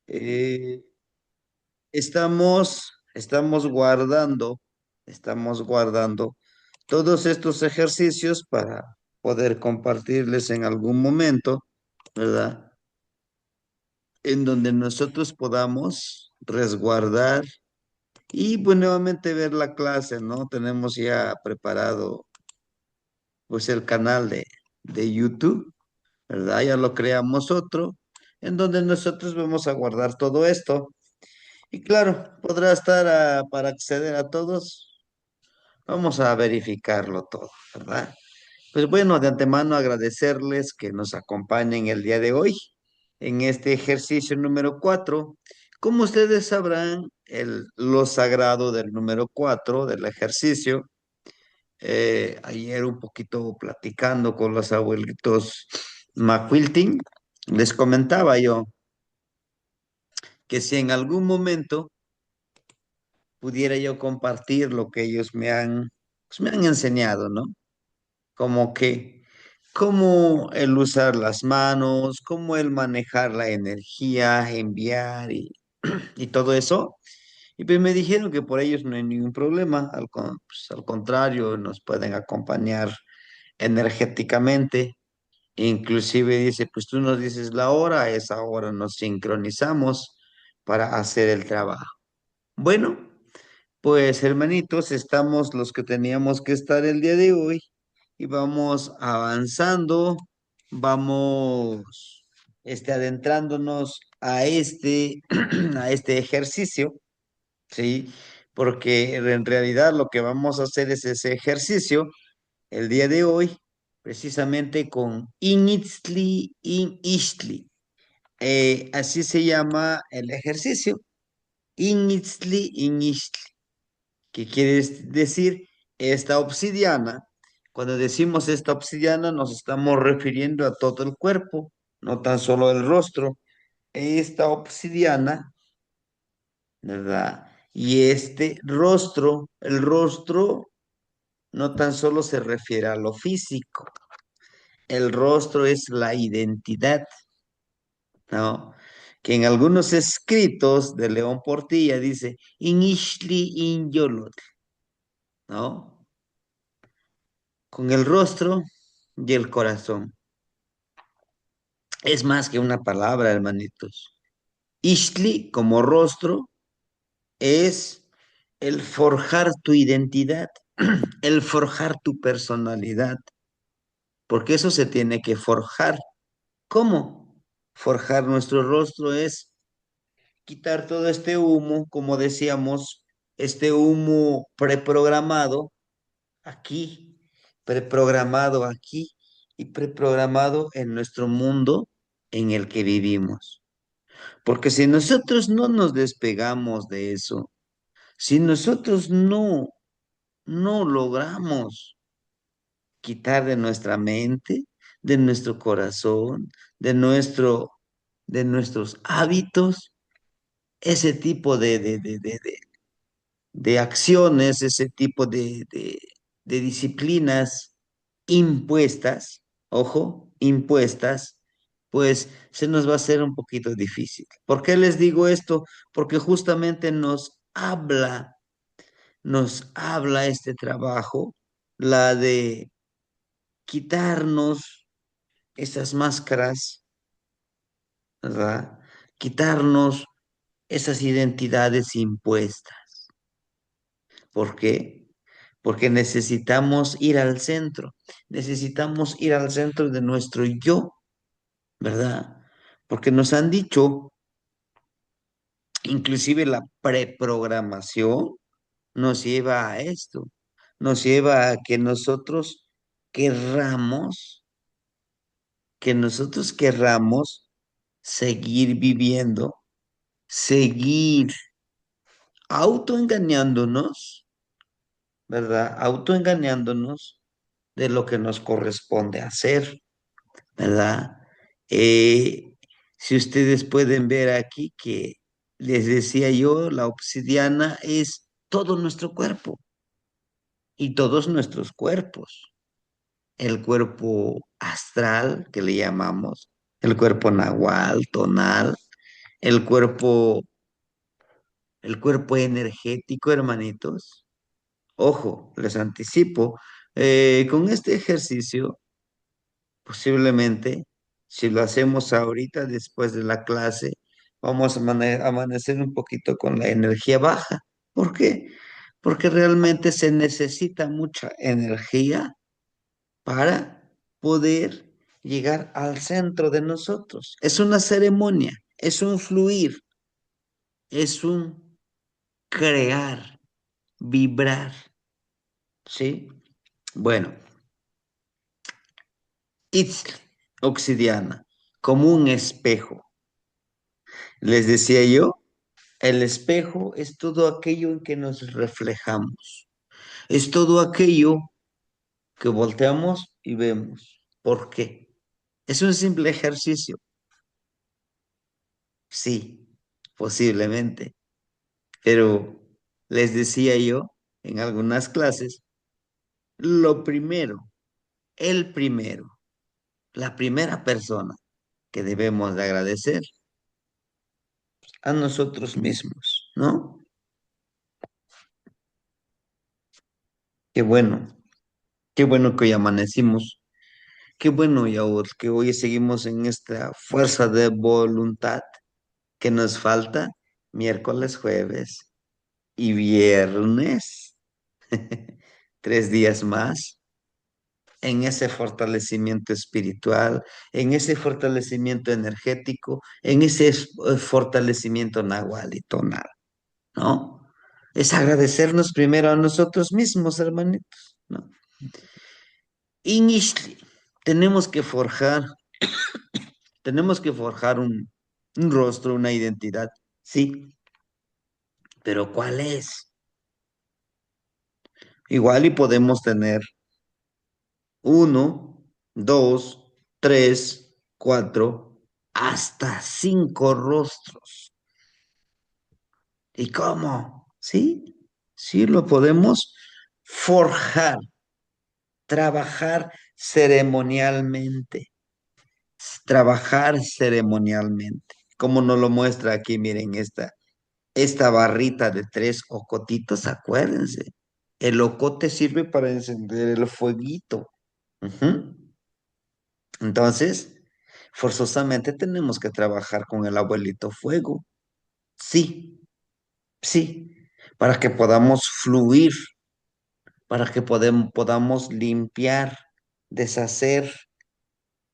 Eh, estamos guardando todos estos ejercicios para poder compartirles en algún momento, ¿verdad? En donde nosotros podamos resguardar y pues nuevamente ver la clase, ¿no? Tenemos ya preparado pues el canal de YouTube, ¿verdad? Ya lo creamos otro, en donde nosotros vamos a guardar todo esto. Y claro, podrá estar para acceder a todos. Vamos a verificarlo todo, ¿verdad? Pues bueno, de antemano agradecerles que nos acompañen el día de hoy en este ejercicio número 4. Como ustedes sabrán, lo sagrado del número 4 del ejercicio, ayer un poquito platicando con los abuelitos McQuilting, les comentaba yo que si en algún momento pudiera yo compartir lo que ellos pues me han enseñado, ¿no? Como que, cómo el usar las manos, cómo el manejar la energía, enviar y todo eso. Y pues me dijeron que por ellos no hay ningún problema, pues, al contrario, nos pueden acompañar energéticamente. Inclusive dice, pues tú nos dices la hora, a esa hora nos sincronizamos para hacer el trabajo. Bueno. Pues hermanitos, estamos los que teníamos que estar el día de hoy y vamos avanzando, vamos adentrándonos a a este ejercicio, ¿sí? Porque en realidad lo que vamos a hacer es ese ejercicio el día de hoy, precisamente con Initzli in Istli. Así se llama el ejercicio, Initzli in Istli. ¿Qué quiere decir esta obsidiana? Cuando decimos esta obsidiana nos estamos refiriendo a todo el cuerpo, no tan solo el rostro. Esta obsidiana, ¿verdad? Y este rostro, el rostro no tan solo se refiere a lo físico, el rostro es la identidad, ¿no? Que en algunos escritos de León Portilla dice, in Ishli in Yolot, ¿no? Con el rostro y el corazón. Es más que una palabra, hermanitos. Ishtli, como rostro, es el forjar tu identidad, el forjar tu personalidad, porque eso se tiene que forjar. ¿Cómo? Forjar nuestro rostro es quitar todo este humo, como decíamos, este humo preprogramado aquí, preprogramado aquí y preprogramado en nuestro mundo en el que vivimos. Porque si nosotros no nos despegamos de eso, si nosotros no logramos quitar de nuestra mente, de nuestro corazón, de de nuestros hábitos, ese tipo de acciones, ese tipo de disciplinas impuestas, ojo, impuestas, pues se nos va a hacer un poquito difícil. ¿Por qué les digo esto? Porque justamente nos habla este trabajo, la de quitarnos esas máscaras, ¿verdad? Quitarnos esas identidades impuestas. ¿Por qué? Porque necesitamos ir al centro de nuestro yo, ¿verdad? Porque nos han dicho, inclusive la preprogramación nos lleva a esto, nos lleva a querramos, que nosotros querramos seguir viviendo, seguir autoengañándonos, ¿verdad? Autoengañándonos de lo que nos corresponde hacer, ¿verdad? Eh, si ustedes pueden ver aquí que les decía yo, la obsidiana es todo nuestro cuerpo y todos nuestros cuerpos. El cuerpo astral, que le llamamos, el cuerpo nahual, tonal, el cuerpo, el cuerpo energético, hermanitos. Ojo, les anticipo, con este ejercicio, posiblemente, si lo hacemos ahorita después de la clase, vamos a amanecer un poquito con la energía baja. ¿Por qué? Porque realmente se necesita mucha energía para poder llegar al centro de nosotros. Es una ceremonia, es un fluir, es un crear, vibrar, ¿sí? Bueno, Itzl, obsidiana, como un espejo. Les decía yo, el espejo es todo aquello en que nos reflejamos, es todo aquello que volteamos y vemos. ¿Por qué? Es un simple ejercicio, sí, posiblemente, pero les decía yo en algunas clases, lo primero, el primero, la primera persona que debemos de agradecer a nosotros mismos, ¿no? Qué qué bueno que hoy amanecimos, qué bueno, Yaur, que hoy seguimos en esta fuerza de voluntad que nos falta miércoles, jueves y viernes. 3 días más en ese fortalecimiento espiritual, en ese fortalecimiento energético, en ese fortalecimiento nahual y tonal, ¿no? Es agradecernos primero a nosotros mismos, hermanitos, ¿no? Inishli, tenemos que forjar, tenemos que forjar un rostro, una identidad, sí, pero ¿cuál es? Igual y podemos tener uno, dos, tres, cuatro, hasta 5 rostros. ¿Y cómo? Sí, sí lo podemos forjar, trabajar ceremonialmente, trabajar ceremonialmente. Como nos lo muestra aquí, miren, esta barrita de 3 ocotitos, acuérdense. El ocote sirve para encender el fueguito. Ujú. Entonces, forzosamente tenemos que trabajar con el abuelito fuego. Sí, sí, para que podamos fluir, para que podamos limpiar, deshacer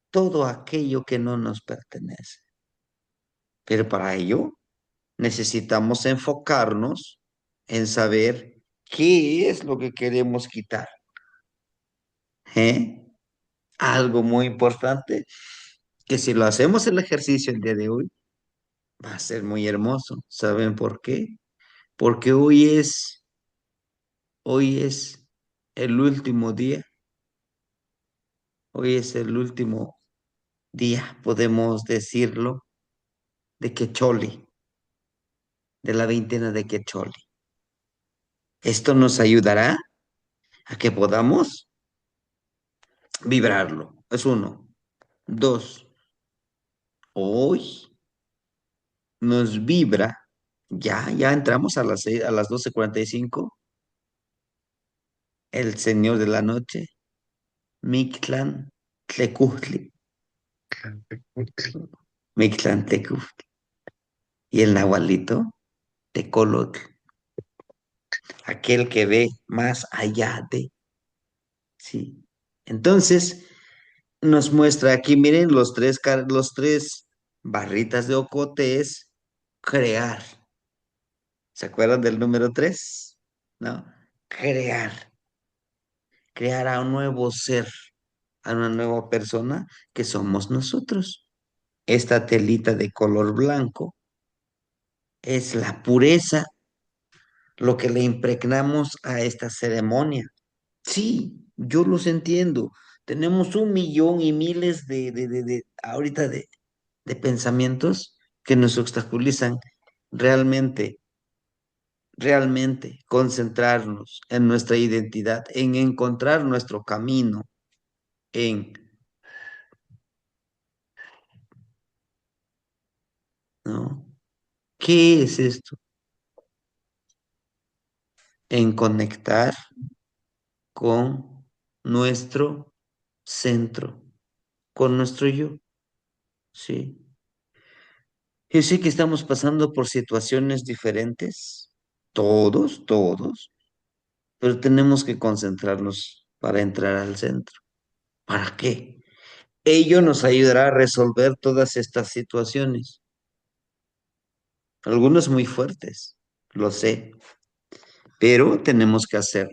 todo aquello que no nos pertenece. Pero para ello necesitamos enfocarnos en saber qué es lo que queremos quitar. ¿Eh? Algo muy importante, que si lo hacemos el ejercicio el día de hoy, va a ser muy hermoso. ¿Saben por qué? Porque hoy es el último día, hoy es el último día, podemos decirlo, de Quecholi, de la veintena de Quecholi. Esto nos ayudará a que podamos vibrarlo. Es uno. Dos, hoy nos vibra, ya entramos a a las 12:45, el Señor de la Noche, Mictlán Tlecutli, Mictlán Tlecutli, y el Nahualito, Tecolotl, aquel que ve más allá de, ¿sí? Entonces, nos muestra aquí, miren, los tres barritas de ocote es crear. ¿Se acuerdan del número 3? ¿No? Crear, crear a un nuevo ser, a una nueva persona que somos nosotros. Esta telita de color blanco es la pureza, lo que le impregnamos a esta ceremonia. Sí, yo los entiendo. Tenemos un millón y miles ahorita de pensamientos que nos obstaculizan realmente, realmente concentrarnos en nuestra identidad, en encontrar nuestro camino, en, ¿no? ¿Qué es esto? En conectar con nuestro centro, con nuestro yo, ¿sí? Yo sé que estamos pasando por situaciones diferentes, todos, pero tenemos que concentrarnos para entrar al centro. ¿Para qué? Ello nos ayudará a resolver todas estas situaciones, algunas muy fuertes, lo sé, pero tenemos que hacerlo.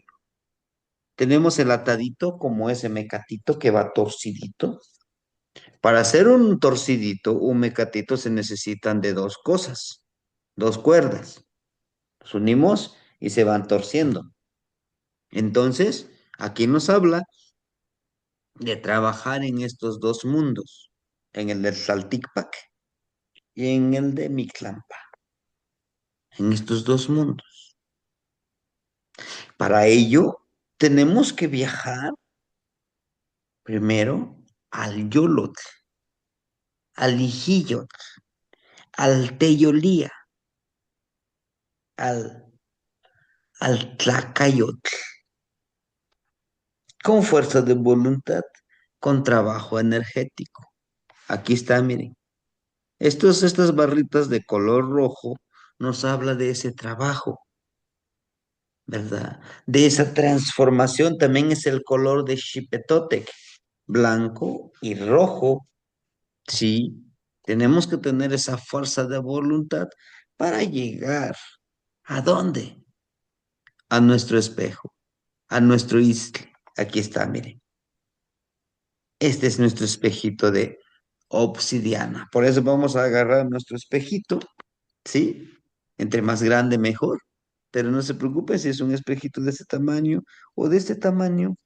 Tenemos el atadito como ese mecatito que va torcidito. Para hacer un torcidito, un mecatito se necesitan de dos cosas, dos cuerdas. Los unimos y se van torciendo. Entonces, aquí nos habla de trabajar en estos dos mundos, en el del Salticpac y en el de Mictlampa, en estos dos mundos. Para ello, tenemos que viajar primero al Yolotl, al Ijillotl, al Teyolía, al, al Tlacayotl, con fuerza de voluntad, con trabajo energético. Aquí está, miren. Estas barritas de color rojo nos habla de ese trabajo, ¿verdad? De esa transformación también es el color de Xipetotec, blanco y rojo. Sí, tenemos que tener esa fuerza de voluntad para llegar. ¿A dónde? A nuestro espejo, a nuestro isle. Aquí está, miren. Este es nuestro espejito de obsidiana. Por eso vamos a agarrar nuestro espejito, ¿sí? Entre más grande, mejor. Pero no se preocupe si es un espejito de este tamaño o de este tamaño,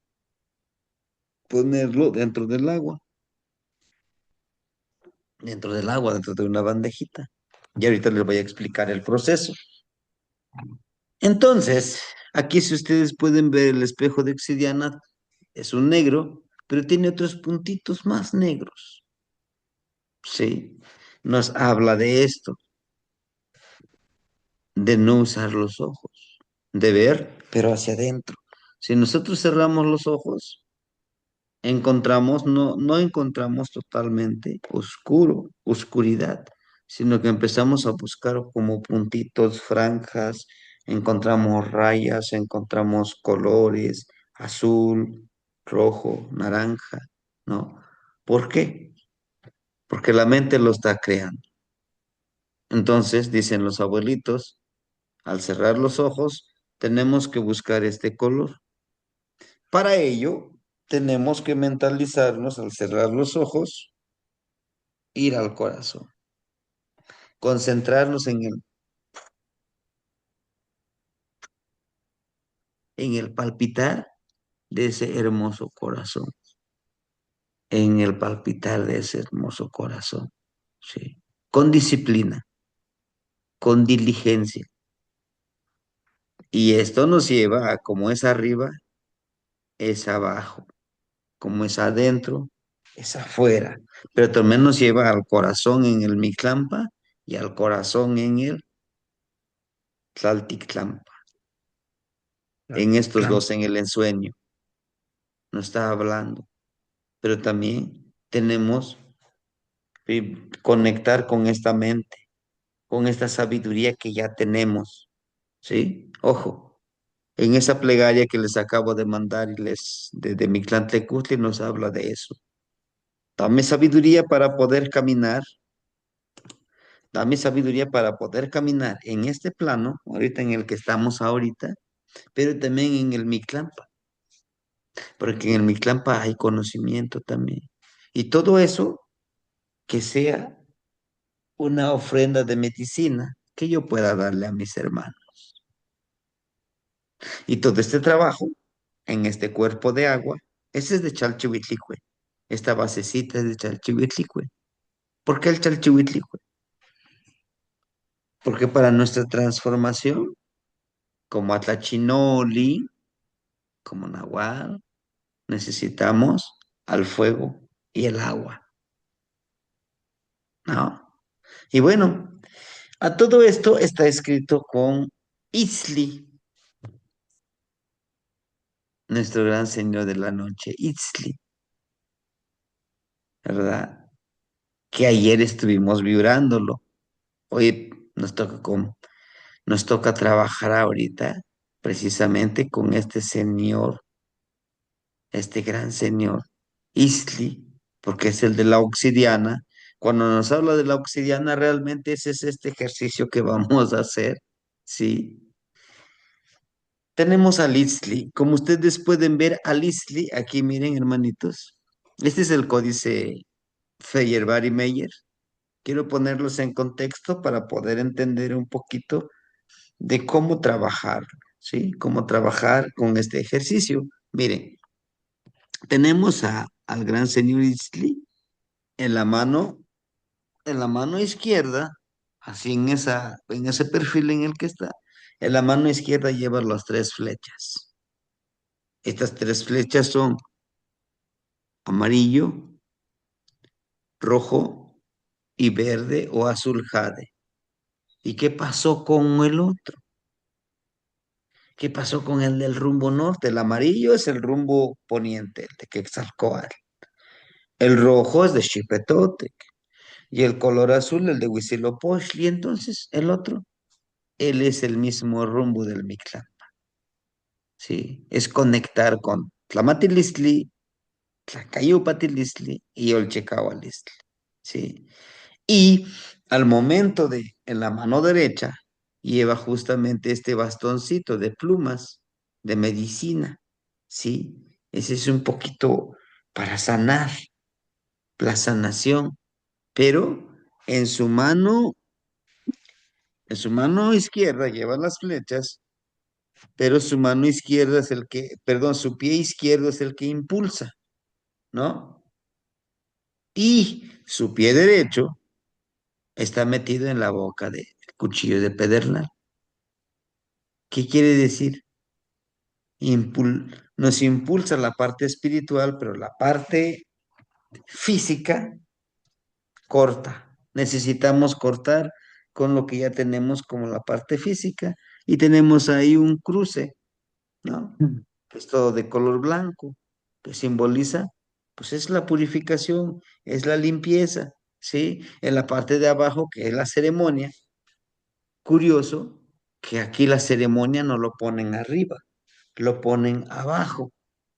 ponerlo dentro del agua, dentro de una bandejita. Y ahorita les voy a explicar el proceso. Entonces, aquí si ustedes pueden ver el espejo de obsidiana, es un negro, pero tiene otros puntitos más negros. Sí, nos habla de esto, de no usar los ojos, de ver, pero hacia adentro. Si nosotros cerramos los ojos, encontramos, no encontramos totalmente oscuro, oscuridad, sino que empezamos a buscar como puntitos, franjas, encontramos rayas, encontramos colores, azul, rojo, naranja, ¿no? ¿Por qué? Porque la mente lo está creando. Entonces, dicen los abuelitos, al cerrar los ojos, tenemos que buscar este color. Para ello, tenemos que mentalizarnos al cerrar los ojos, ir al corazón, concentrarnos en el palpitar de ese hermoso corazón, en el palpitar de ese hermoso corazón, ¿sí? Con disciplina, con diligencia. Y esto nos lleva a como es arriba, es abajo, como es adentro, es afuera. Pero también nos lleva al corazón en el Mictlampa y al corazón en el Tlaltictlampa. En estos Clan. dos, en el ensueño, nos está hablando. Pero también tenemos que conectar con esta mente, con esta sabiduría que ya tenemos, ¿sí? Ojo, en esa plegaria que les acabo de mandar y de Mictlán Tecutli nos habla de eso. Dame sabiduría para poder caminar, dame sabiduría para poder caminar en este plano, ahorita en el que estamos ahorita, pero también en el Mictlampa, porque en el Mictlampa hay conocimiento también. Y todo eso que sea una ofrenda de medicina que yo pueda darle a mis hermanos. Y todo este trabajo en este cuerpo de agua, ese es de Chalchihuitlicue. Esta basecita es de Chalchihuitlicue. ¿Por qué el Chalchihuitlicue? Porque para nuestra transformación, como Atlachinoli, como Nahual, necesitamos al fuego y el agua, ¿no? Y bueno, A todo esto está escrito con Itzli, nuestro gran señor de la noche, Itzli, ¿verdad? Que ayer estuvimos vibrándolo. Hoy nos toca trabajar ahorita precisamente con este señor, este gran señor, Itzli, porque es el de la obsidiana. Cuando nos habla de la obsidiana, realmente ese es este ejercicio que vamos a hacer, ¿sí? Tenemos a Litzli. Como ustedes pueden ver a Litzli, aquí miren, hermanitos. Este es el códice Feyerabadi-Meyer. Quiero ponerlos en contexto para poder entender un poquito de cómo trabajar, ¿sí? Cómo trabajar con este ejercicio. Miren, tenemos al gran señor Litzli en la mano izquierda, así en ese perfil en el que está. En la mano izquierda lleva las tres flechas. Estas tres flechas son amarillo, rojo y verde o azul jade. ¿Y qué pasó con el otro? ¿Qué pasó con el del rumbo norte? El amarillo es el rumbo poniente, el de Quetzalcóatl. El rojo es de Xipetotec. Y el color azul, el de Huitzilopochtli. Y entonces el otro, él es el mismo rumbo del Mictlán. ¿Sí? Es conectar con Tlamatilistli, Tlacayupatilistli y Olchecahualistli. ¿Sí? Y al momento de, en la mano derecha, lleva justamente este bastoncito de plumas de medicina, ¿sí? Ese es un poquito para sanar, la sanación, pero en su mano, en su mano izquierda lleva las flechas, pero su mano izquierda es el que, perdón, su pie izquierdo es el que impulsa, ¿no? Y su pie derecho está metido en la boca del cuchillo de pedernal. ¿Qué quiere decir? Nos impulsa la parte espiritual, pero la parte física corta. Necesitamos cortar con lo que ya tenemos como la parte física y tenemos ahí un cruce, ¿no? Que es todo de color blanco, que simboliza, pues es la purificación, es la limpieza, ¿sí? En la parte de abajo, que es la ceremonia, curioso que aquí la ceremonia no lo ponen arriba, lo ponen abajo.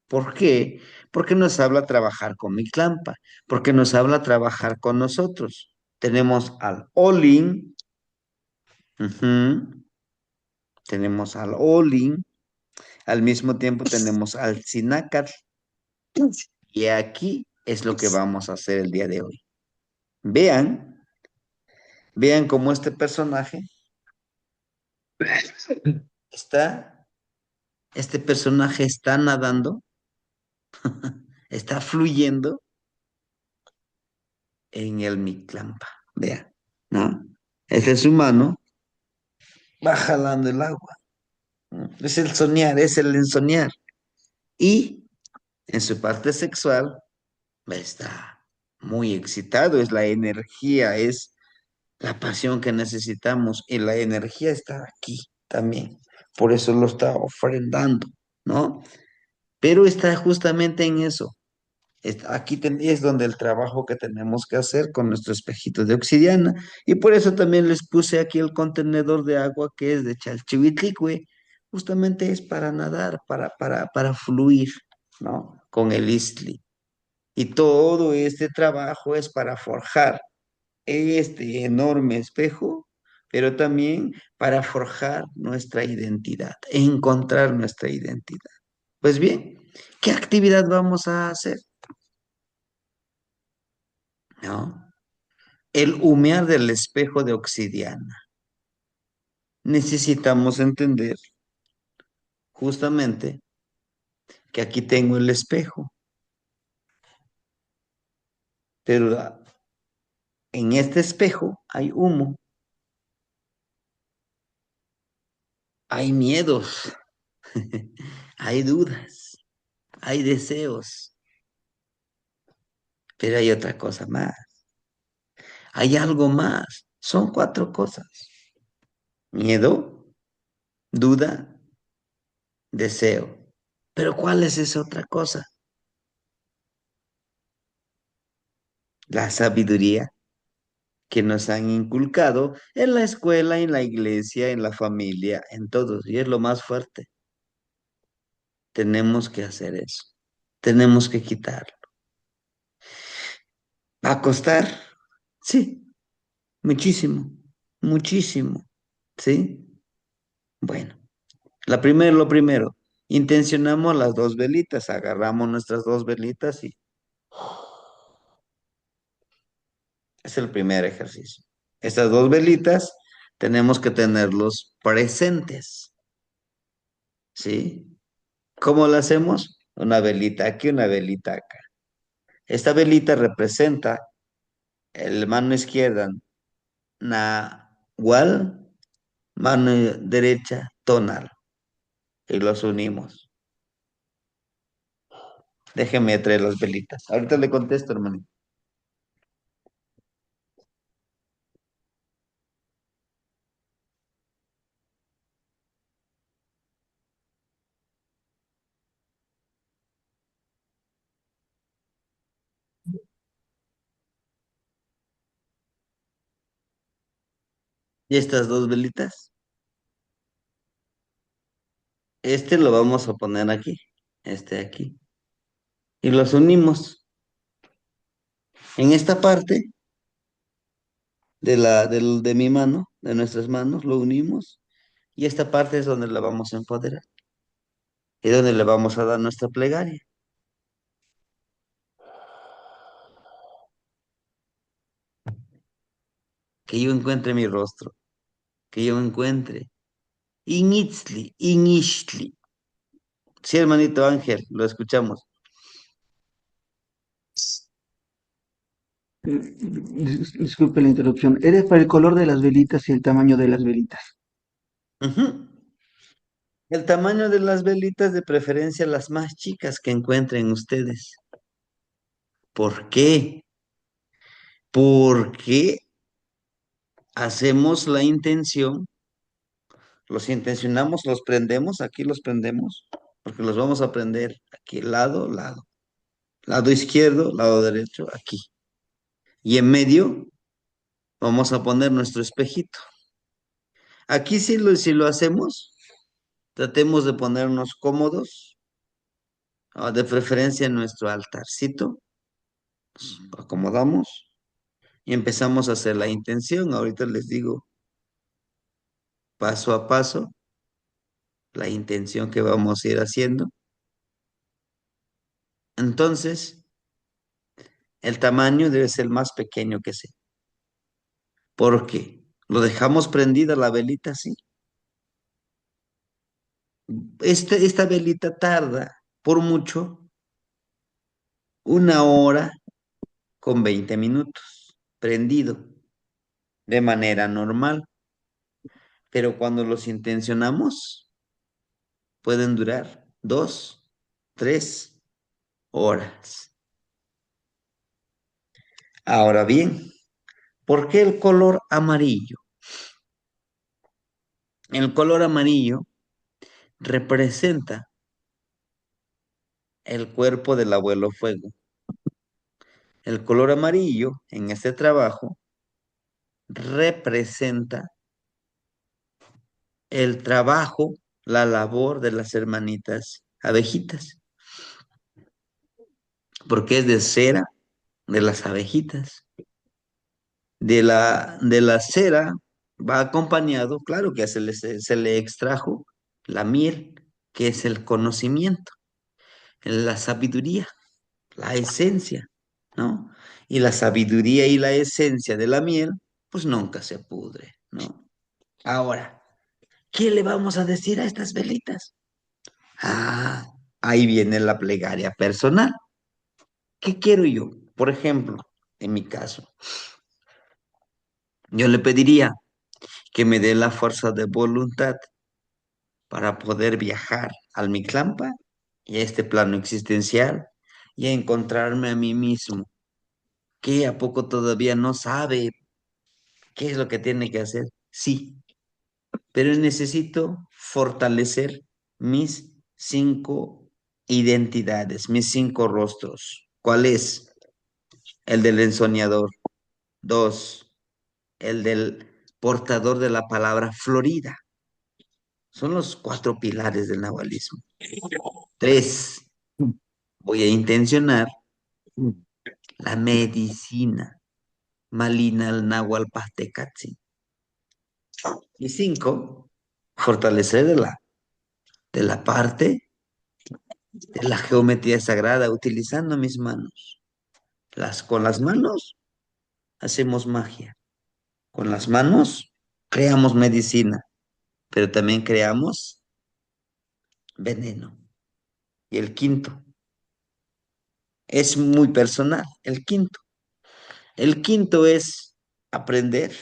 ¿Por qué? Porque nos habla trabajar con Mictlampa, porque nos habla trabajar con nosotros. Tenemos al Olin, ujú, tenemos al Olin, al mismo tiempo tenemos al Sinacatl, y aquí es lo que vamos a hacer el día de hoy. Vean, vean cómo este personaje está, este personaje está nadando, está fluyendo en el Mictlampa. Vean, ¿no? Ese es humano, va jalando el agua. ¿No? Es el soñar, es el ensoñar. Y en su parte sexual está muy excitado, es la energía, es la pasión que necesitamos y la energía está aquí también. Por eso lo está ofrendando, ¿no? Pero está justamente en eso. Aquí es donde el trabajo que tenemos que hacer con nuestro espejito de obsidiana. Y por eso también les puse aquí el contenedor de agua que es de Chalchihuitlicue. Justamente es para nadar, para fluir, ¿no? Con el istli. Y todo este trabajo es para forjar este enorme espejo, pero también para forjar nuestra identidad, encontrar nuestra identidad. Pues bien, ¿qué actividad vamos a hacer? ¿No? El humear del espejo de obsidiana. Necesitamos entender justamente que aquí tengo el espejo, pero en este espejo hay humo, hay miedos, hay dudas, hay deseos, pero hay otra cosa más, hay algo más. Son cuatro cosas. Miedo, duda, deseo. Pero ¿cuál es esa otra cosa? La sabiduría que nos han inculcado en la escuela, en la iglesia, en la familia, en todos. Y es lo más fuerte. Tenemos que hacer eso. Tenemos que quitarlo. ¿Va a costar? Sí, muchísimo, muchísimo. ¿Sí? Bueno, lo primero, intencionamos las dos velitas, agarramos nuestras dos velitas y es el primer ejercicio. Estas dos velitas tenemos que tenerlos presentes, ¿sí? ¿Cómo lo hacemos? Una velita aquí, una velita acá. Esta velita representa el mano izquierda, Nahual, mano derecha, Tonal, y los unimos. Déjeme traer las velitas. Ahorita le contesto, hermanito. Y estas dos velitas, este lo vamos a poner aquí, este aquí, y los unimos. En esta parte de mi mano, de nuestras manos, lo unimos, y esta parte es donde la vamos a empoderar, y donde le vamos a dar nuestra plegaria. Que yo encuentre mi rostro, que yo encuentre. Initzli, Inishli. Sí, hermanito Ángel, lo escuchamos. Disculpe la interrupción. Eres para el color de las velitas y el tamaño de las velitas. Ujú. El tamaño de las velitas, de preferencia las más chicas que encuentren ustedes. ¿Por qué? Porque hacemos la intención, los intencionamos, los prendemos, aquí los prendemos, porque los vamos a prender aquí, lado, lado. Lado izquierdo, lado derecho, aquí. Y en medio vamos a poner nuestro espejito. Aquí si lo hacemos, tratemos de ponernos cómodos, de preferencia en nuestro altarcito, acomodamos y empezamos a hacer la intención. Ahorita les digo paso a paso la intención que vamos a ir haciendo. Entonces, el tamaño debe ser el más pequeño que sea, porque lo dejamos prendida la velita así. Esta velita tarda por mucho 1 hora con 20 minutos prendido de manera normal, pero cuando los intencionamos pueden durar 2, 3 horas. Ahora bien, ¿por qué el color amarillo? El color amarillo representa el cuerpo del abuelo fuego. El color amarillo en este trabajo representa el trabajo, la labor de las hermanitas abejitas, porque es de cera de las abejitas. De la cera va acompañado, claro que se le extrajo la miel, que es el conocimiento, la sabiduría, la esencia, ¿no? Y la sabiduría y la esencia de la miel, pues nunca se pudre, ¿no? Ahora, ¿qué le vamos a decir a estas velitas? Ah, ahí viene la plegaria personal. ¿Qué quiero yo? Por ejemplo, en mi caso, yo le pediría que me dé la fuerza de voluntad para poder viajar al Mictlampa y a este plano existencial y a encontrarme a mí mismo, que a poco todavía no sabe qué es lo que tiene que hacer. Sí, pero necesito fortalecer mis 5 identidades, mis 5 rostros. ¿Cuál es? El del ensoñador. Dos, el del portador de la palabra Florida. Son los 4 pilares del nahualismo. Tres, voy a intencionar la medicina. Malina al náhuatl Pastecatzi. Y 5, fortalecer de la parte de la geometría sagrada utilizando mis manos. Con las manos hacemos magia. Con las manos creamos medicina, pero también creamos veneno. Y el quinto es muy personal. El quinto es aprender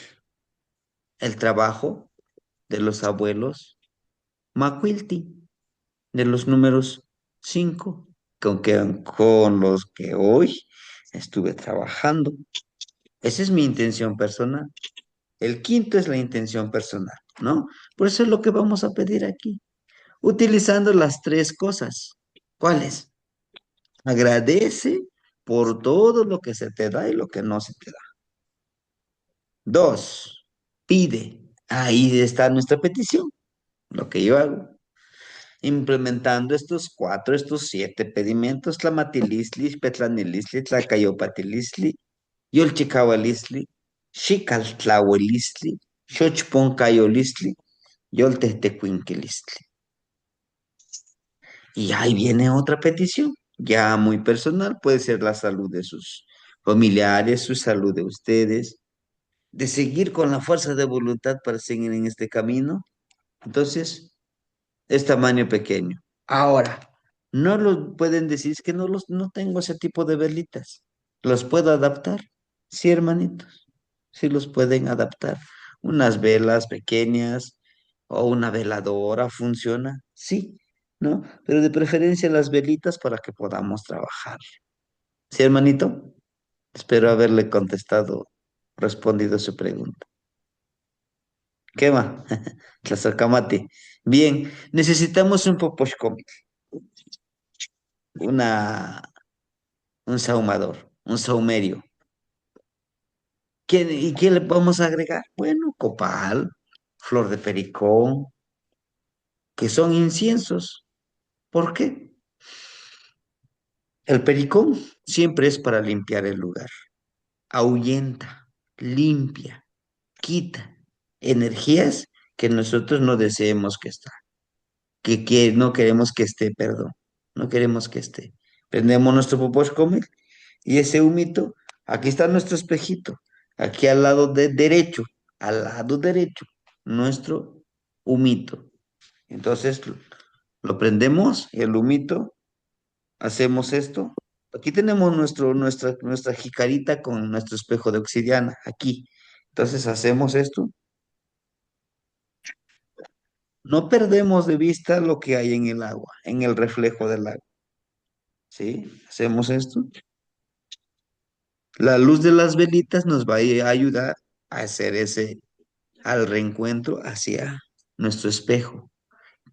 el trabajo de los abuelos Macuilti, de los números 5, con los que hoy estuve trabajando. Esa es mi intención personal. El quinto es la intención personal, ¿no? Por eso es lo que vamos a pedir aquí, utilizando las 3 cosas. ¿Cuáles? Agradece por todo lo que se te da y lo que no se te da. Dos, pide. Ahí está nuestra petición, lo que yo hago. Implementando estos 7 pedimentos, Tlamatilisli, Petlanilisli, Tlacayopatilistli, Yolchicaualistli, Xicaltlahuelistli, Xochponcayolistli, Yoltehtecuinquilistli. Y ahí viene otra petición, ya muy personal, puede ser la salud de sus familiares, su salud de ustedes, de seguir con la fuerza de voluntad para seguir en este camino. Entonces, es tamaño pequeño. Ahora, no lo pueden decir, es que no tengo ese tipo de velitas. ¿Los puedo adaptar? Sí, hermanitos, sí los pueden adaptar. Unas velas pequeñas o una veladora funciona, sí, ¿no? Pero de preferencia las velitas para que podamos trabajar. ¿Sí, hermanito? Espero haberle respondido su pregunta. ¿Qué va? Tlazacamate. Bien, necesitamos un poposhcomit, una, un sahumador, un sahumerio. ¿Y qué le vamos a agregar? Bueno, copal, flor de pericón, que son inciensos. ¿Por qué? El pericón siempre es para limpiar el lugar. Ahuyenta, limpia, quita energías que nosotros no deseemos que está, que no queremos que esté, perdón, no queremos que esté. Prendemos nuestro poposhcomil y ese humito, aquí está nuestro espejito, aquí al lado derecho, nuestro humito. Entonces lo prendemos y el humito, hacemos esto. Aquí tenemos nuestra jicarita con nuestro espejo de obsidiana, aquí. Entonces hacemos esto. No perdemos de vista lo que hay en el agua, en el reflejo del agua. ¿Sí? Hacemos esto. La luz de las velitas nos va a ayudar a hacer al reencuentro hacia nuestro espejo.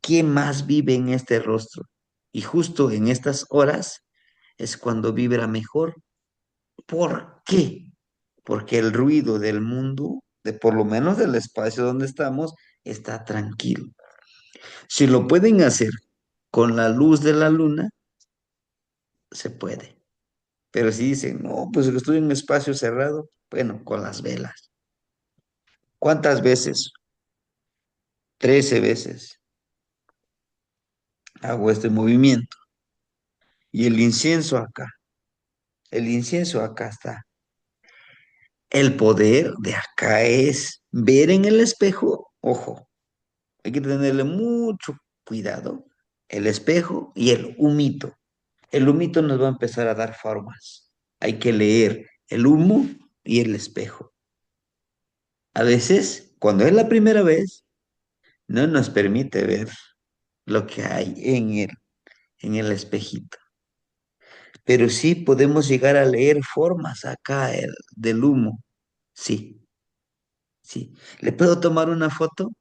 ¿Quién más vive en este rostro? Y justo en estas horas es cuando vibra mejor. ¿Por qué? Porque el ruido del mundo, de por lo menos del espacio donde estamos, está tranquilo. Si lo pueden hacer con la luz de la luna, se puede. Pero si dicen, no, pues estoy en un espacio cerrado, bueno, con las velas. ¿Cuántas veces? 13 veces hago este movimiento. Y el incienso acá está. El poder de acá es ver en el espejo, ojo, hay que tenerle mucho cuidado, el espejo y el humito. El humito nos va a empezar a dar formas. Hay que leer el humo y el espejo. A veces, cuando es la primera vez, no nos permite ver lo que hay en el espejito. Pero sí podemos llegar a leer formas acá del humo. Sí, sí. ¿Le puedo tomar una foto?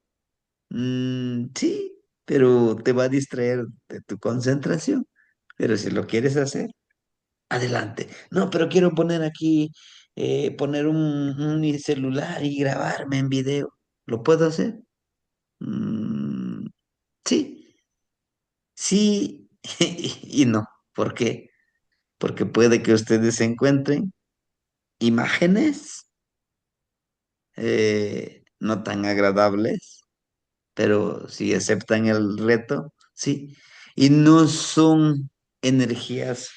Sí, pero te va a distraer de tu concentración. Pero si lo quieres hacer, adelante. No, pero quiero poner aquí, poner mi celular y grabarme en video. ¿Lo puedo hacer? Mm, sí, sí y no. ¿Por qué? Porque puede que ustedes encuentren imágenes no tan agradables, pero si aceptan el reto, sí. Y no son energías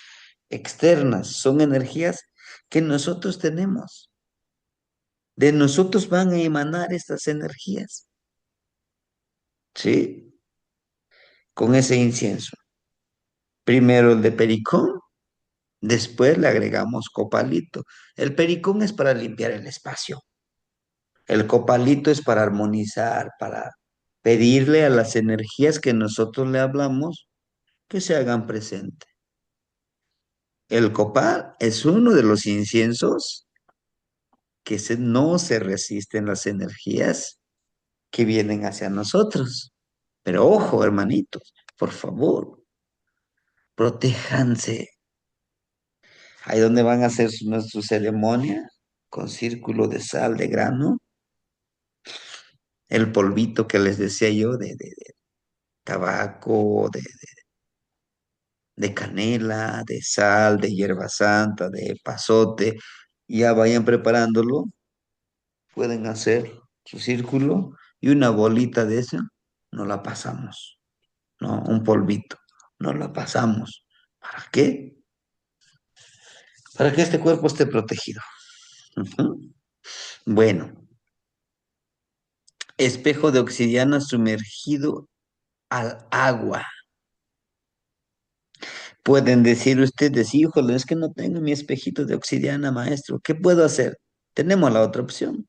externas, son energías que nosotros tenemos. De nosotros van a emanar estas energías, ¿sí? Con ese incienso. Primero el de pericón, después le agregamos copalito. El pericón es para limpiar el espacio. El copalito es para armonizar, para pedirle a las energías que nosotros le hablamos que se hagan presente. El copal es uno de los inciensos que no se resisten las energías que vienen hacia nosotros. Pero ojo, hermanitos, por favor, protéjanse. Ahí donde van a hacer nuestra ceremonia con círculo de sal de grano, el polvito que les decía yo de tabaco, de canela, de sal, de hierba santa, de pasote, ya vayan preparándolo, pueden hacer su círculo y una bolita de eso, no la pasamos, ¿no? Un polvito, no la pasamos. ¿Para qué? Para que este cuerpo esté protegido. Ujú. Bueno, espejo de obsidiana sumergido al agua. Pueden decir ustedes, híjole, es que no tengo mi espejito de obsidiana, maestro. ¿Qué puedo hacer? Tenemos la otra opción.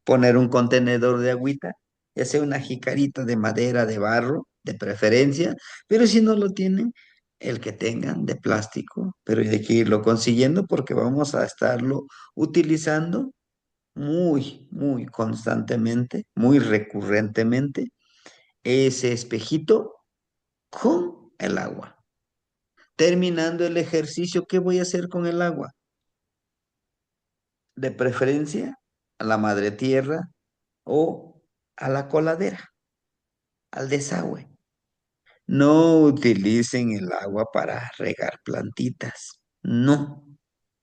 Poner un contenedor de agüita, ya sea una jicarita de madera, de barro, de preferencia, pero si no lo tienen, el que tengan de plástico, pero hay que irlo consiguiendo porque vamos a estarlo utilizando muy constantemente, muy recurrentemente, ese espejito con el agua. Terminando el ejercicio, ¿qué voy a hacer con el agua? De preferencia a la madre tierra o a la coladera, al desagüe. No utilicen el agua para regar plantitas, no,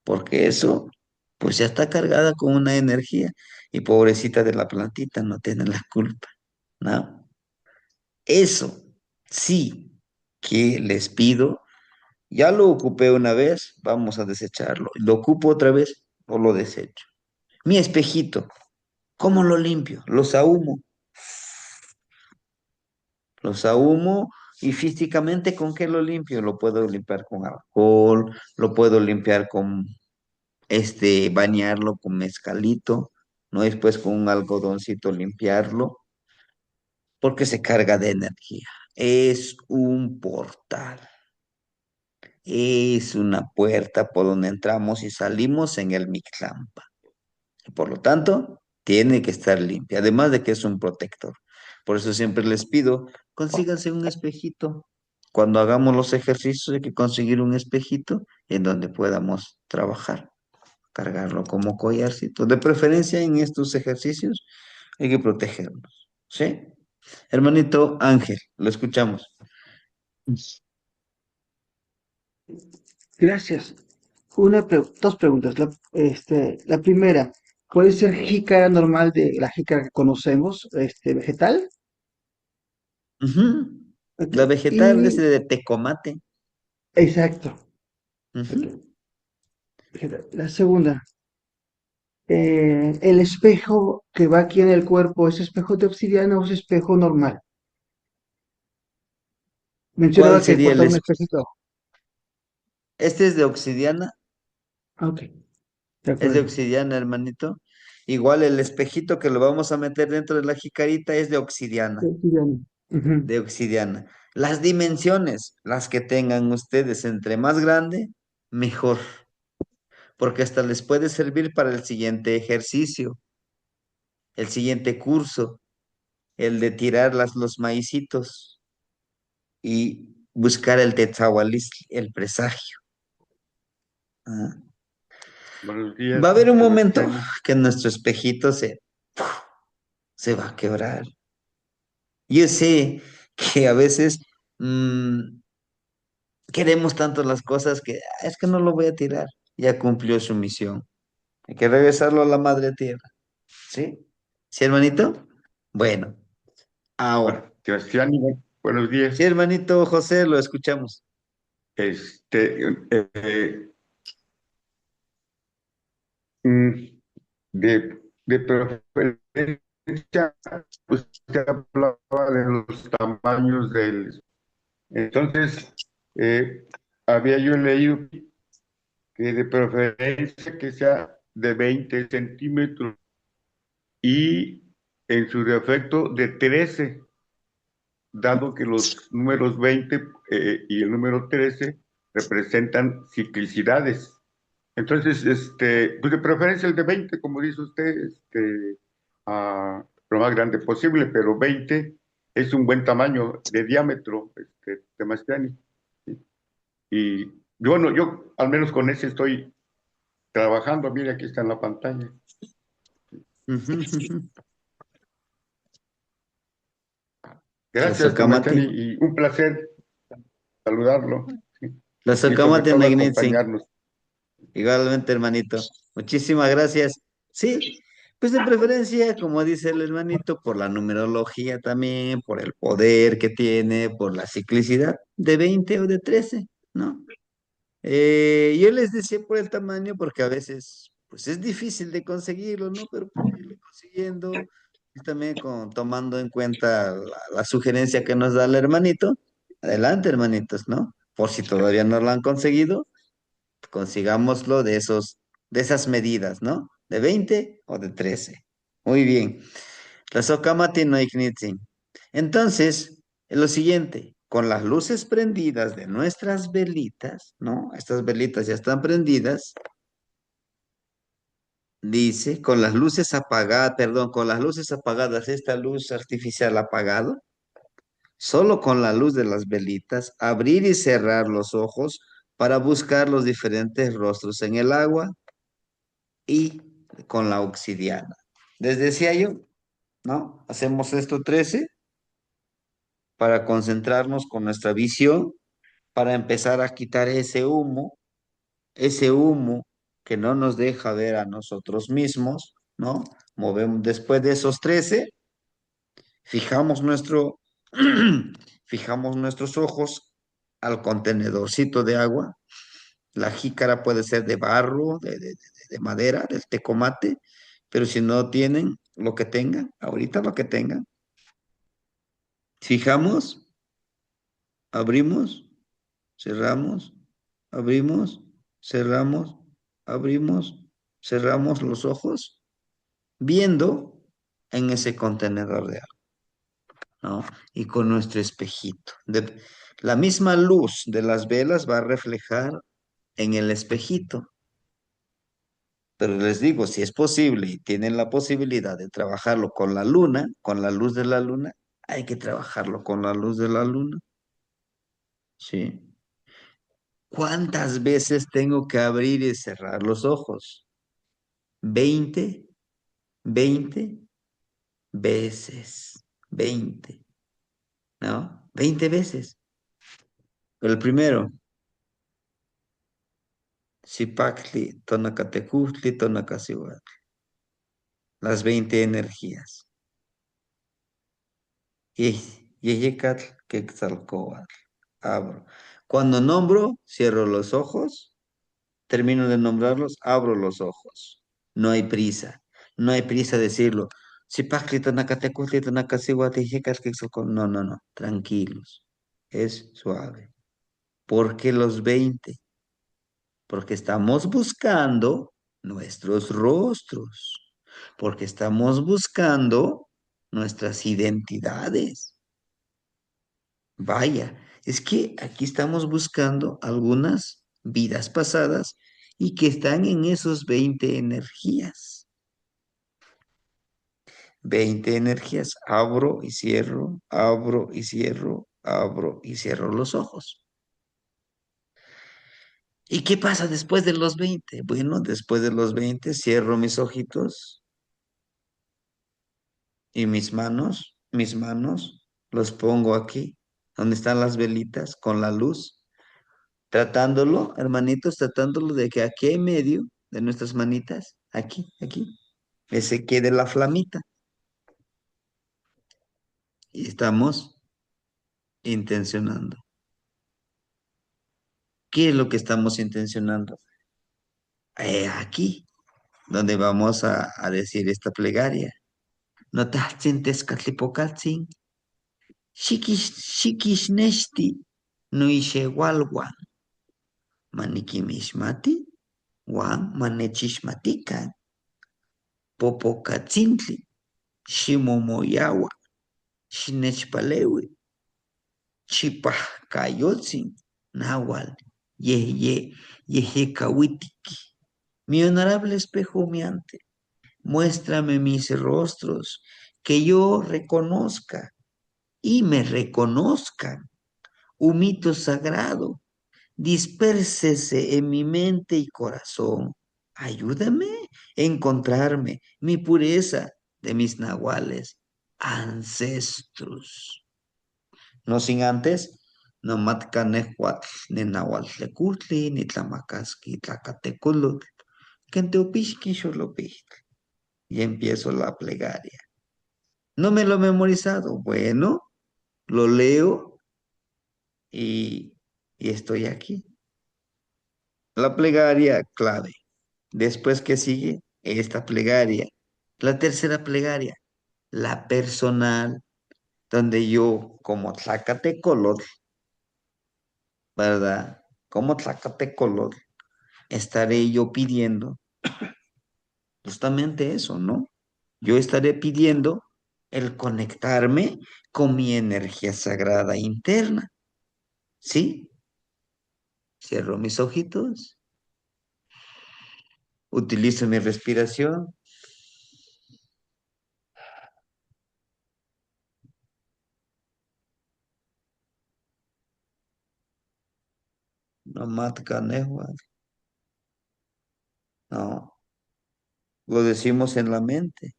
porque eso pues ya está cargada con una energía y pobrecita de la plantita no tiene la culpa, ¿no? Eso sí que les pido, ya lo ocupé una vez, vamos a desecharlo, lo ocupo otra vez o lo desecho. Mi espejito, ¿cómo lo limpio? Los ahumo. Los ahumo y físicamente, ¿con qué lo limpio? Lo puedo limpiar con alcohol, lo puedo limpiar con, bañarlo con mezcalito, ¿no? Después con un algodoncito limpiarlo, porque se carga de energía. Es un portal, es una puerta por donde entramos y salimos en el Mictlampa. Por lo tanto, tiene que estar limpia, además de que es un protector. Por eso siempre les pido, consíganse un espejito. Cuando hagamos los ejercicios hay que conseguir un espejito en donde podamos trabajar, cargarlo como collarcito. De preferencia en estos ejercicios hay que protegernos. ¿Sí? Hermanito Ángel, lo escuchamos. Gracias. Dos preguntas. La primera, ¿puede ser jícara normal de la jícara que conocemos, vegetal? Ujú. Ok. La vegetal es Y, de tecomate. exacto. Ok, Ujú. vegetal. La segunda, el espejo que va aquí en el cuerpo, ¿es espejo de obsidiana o es espejo normal? ¿Cuál Mencionaba que sería el portaba un espejito. Este es de obsidiana. Ah, ok, de Es de acuerdo. obsidiana, hermanito. Igual el espejito que lo vamos a meter dentro de la jicarita es de obsidiana, De obsidiana. Ujú. de obsidiana. Las dimensiones, las que tengan ustedes, entre más grande, mejor, porque hasta les puede servir para el siguiente ejercicio, el siguiente curso. el de tirar los maicitos y buscar el tetzahualistli, el presagio. ¿Ah? Buenos Va a días, haber un momento Sebastián. que nuestro espejito se va a quebrar. Yo sé que a veces mm, queremos tanto las cosas que es que no lo voy a tirar. Ya cumplió su misión. Hay que regresarlo a la madre tierra. ¿Sí? ¿Sí, hermanito? Bueno, ahora. Sebastián, buenos Sí, días. hermanito José, lo escuchamos. Este, mm, de preferencia, usted hablaba de los tamaños del... Entonces, eh, había yo leído que de preferencia que sea de 20 centímetros y en su defecto de 13, dado que los números 20 y el número 13 representan ciclicidades. Entonces, pues de preferencia el de 20, como dice usted, lo más grande posible, pero 20 es un buen tamaño de diámetro, Sebastián. Y bueno, yo al menos con ese estoy trabajando. Mira, aquí está en la pantalla. Ujú, ujú. La Gracias, Sebastián, socamati. y un placer saludarlo, ¿sí? La Y sobre socamati todo Magnitsi. acompañarnos. Igualmente, hermanito. Muchísimas gracias. Sí, pues de preferencia, como dice el hermanito, por la numerología también, por el poder que tiene, por la ciclicidad, de 20 o de 13, ¿no? Yo les decía por el tamaño, porque a veces, pues es difícil de conseguirlo, ¿no? Pero por irlo consiguiendo, y también tomando en cuenta la sugerencia que nos da el hermanito. Adelante, hermanitos, ¿no? Por si todavía no lo han conseguido, consigámoslo de esas medidas, ¿no? ¿De 20 o de 13? Muy bien. La socamati no ignitin. Entonces, lo siguiente, con las luces prendidas de nuestras velitas, ¿no? Estas velitas ya están prendidas, dice, con las luces apagadas, perdón, con las luces apagadas, esta luz artificial apagado, solo con la luz de las velitas, abrir y cerrar los ojos para buscar los diferentes rostros en el agua y con la obsidiana. Les decía yo, ¿no? Hacemos esto 13 para concentrarnos con nuestra visión, para empezar a quitar ese humo que no nos deja ver a nosotros mismos, ¿no? Movemos después de esos 13, fijamos fijamos nuestros ojos al contenedorcito de agua. La jícara puede ser de barro, de madera, del tecomate, pero si no tienen lo que tengan, ahorita lo que tengan, fijamos, abrimos, cerramos, abrimos, cerramos, abrimos, cerramos los ojos, viendo en ese contenedor de agua, ¿no? Y con nuestro espejito. La misma luz de las velas va a reflejar en el espejito. Pero les digo, si es posible y tienen la posibilidad de trabajarlo con la luna, con la luz de la luna, hay que trabajarlo con la luz de la luna. ¿Sí? ¿Cuántas veces tengo que abrir y cerrar los ojos? 20, 20 veces. 20, ¿no? 20 veces. El primero, Zipactli, Tonacatecutli, Tonacasihuatl. Las 20 energías. Yeyecatl, Quetzalcóatl. Abro. Cuando nombro, cierro los ojos. Termino de nombrarlos, abro los ojos. No hay prisa. No hay prisa decirlo. Zipactli, Tonacatecutli, Tonacasihuatl, Yeyecatl, Quetzalcóatl. No, no, no. Tranquilos. Es suave. ¿Por qué los 20? Porque estamos buscando nuestros rostros, porque estamos buscando nuestras identidades. Vaya, es que aquí estamos buscando algunas vidas pasadas y que están en esos 20 energías. 20 energías. Abro y cierro, abro y cierro, abro y cierro los ojos. ¿Y qué pasa después de los 20? Bueno, después de los 20 cierro mis ojitos y mis manos, los pongo aquí, donde están las velitas, con la luz, tratándolo, hermanitos, tratándolo de que aquí en medio de nuestras manitas, aquí, ese quede la flamita. Y estamos intencionando. ¿Qué es lo que estamos intencionando? Aquí, donde vamos a decir esta plegaria. No tahtzin tezcatlipocatzin, shikishneshti, no walwan, manikimishmati, wan manechishmatikan, popocatzintli, shimomoyawa, shinechpalewi, chipahkayotzin, nahual, yehekawitiki. Mi honorable espejo humeante, muéstrame mis rostros, que yo reconozca y me reconozcan. Humito sagrado, dispérsese en mi mente y corazón. Ayúdame a encontrarme mi pureza de mis nahuales ancestros. No sin antes, no matcanehuatl, ni nahuatlecutli, ni tlamacasqui, tlacateculutl, quenteopixqui xolopixtl. Y empiezo la plegaria. No me lo he memorizado. Bueno, lo leo y, y estoy aquí. La plegaria clave. Después que sigue esta plegaria. La tercera plegaria, la personal, donde yo, como Tlacatecolotl, ¿verdad? Como Tlacatecolotl, estaré yo pidiendo justamente eso, ¿no? Yo estaré pidiendo el conectarme con mi energía sagrada interna, ¿sí? Cierro mis ojitos, utilizo mi respiración. No matka no, lo decimos en la mente.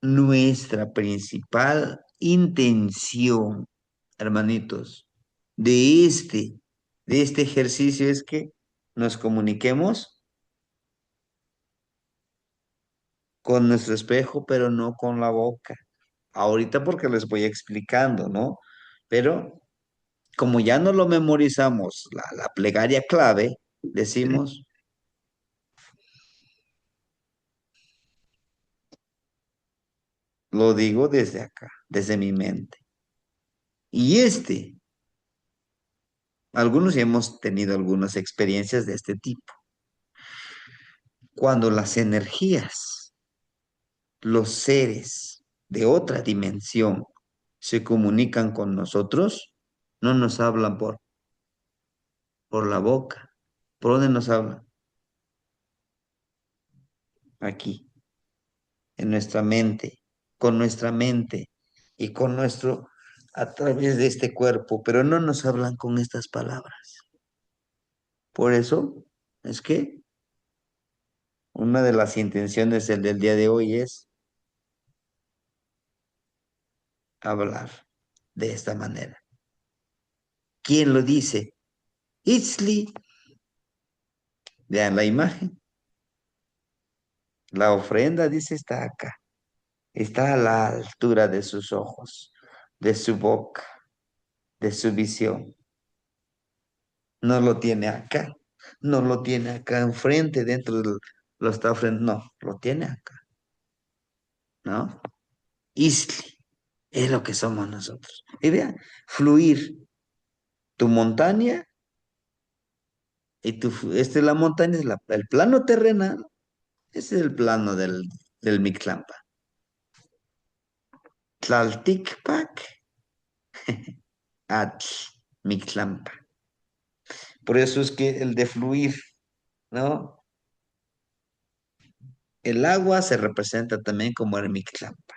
Nuestra principal intención, hermanitos, de este ejercicio es que nos comuniquemos con nuestro espejo, pero no con la boca. Ahorita porque les voy explicando, ¿no? Pero como ya no lo memorizamos, la plegaria clave, decimos, lo digo desde acá, desde mi mente. Y algunos ya hemos tenido algunas experiencias de este tipo. Cuando las energías, los seres de otra dimensión se comunican con nosotros, no nos hablan por la boca. ¿Por dónde nos hablan? Aquí, en nuestra mente, con nuestra mente y con nuestro, a través de este cuerpo, pero no nos hablan con estas palabras. Por eso es que una de las intenciones del día de hoy es hablar de esta manera. ¿Quién lo dice? Itzli. Vean la imagen. La ofrenda, dice, está acá. Está a la altura de sus ojos, de su boca, de su visión. No lo tiene acá. No lo tiene acá enfrente, lo está frente. No, lo tiene acá. ¿No? Itzli. Es lo que somos nosotros. Y vean, fluir tu montaña y la montaña es el plano terrenal. Ese es el plano del Mictlampa. Tlalticpac, Atl, Mictlampa. Por eso es que el de fluir, ¿no? El agua se representa también como el Mictlampa,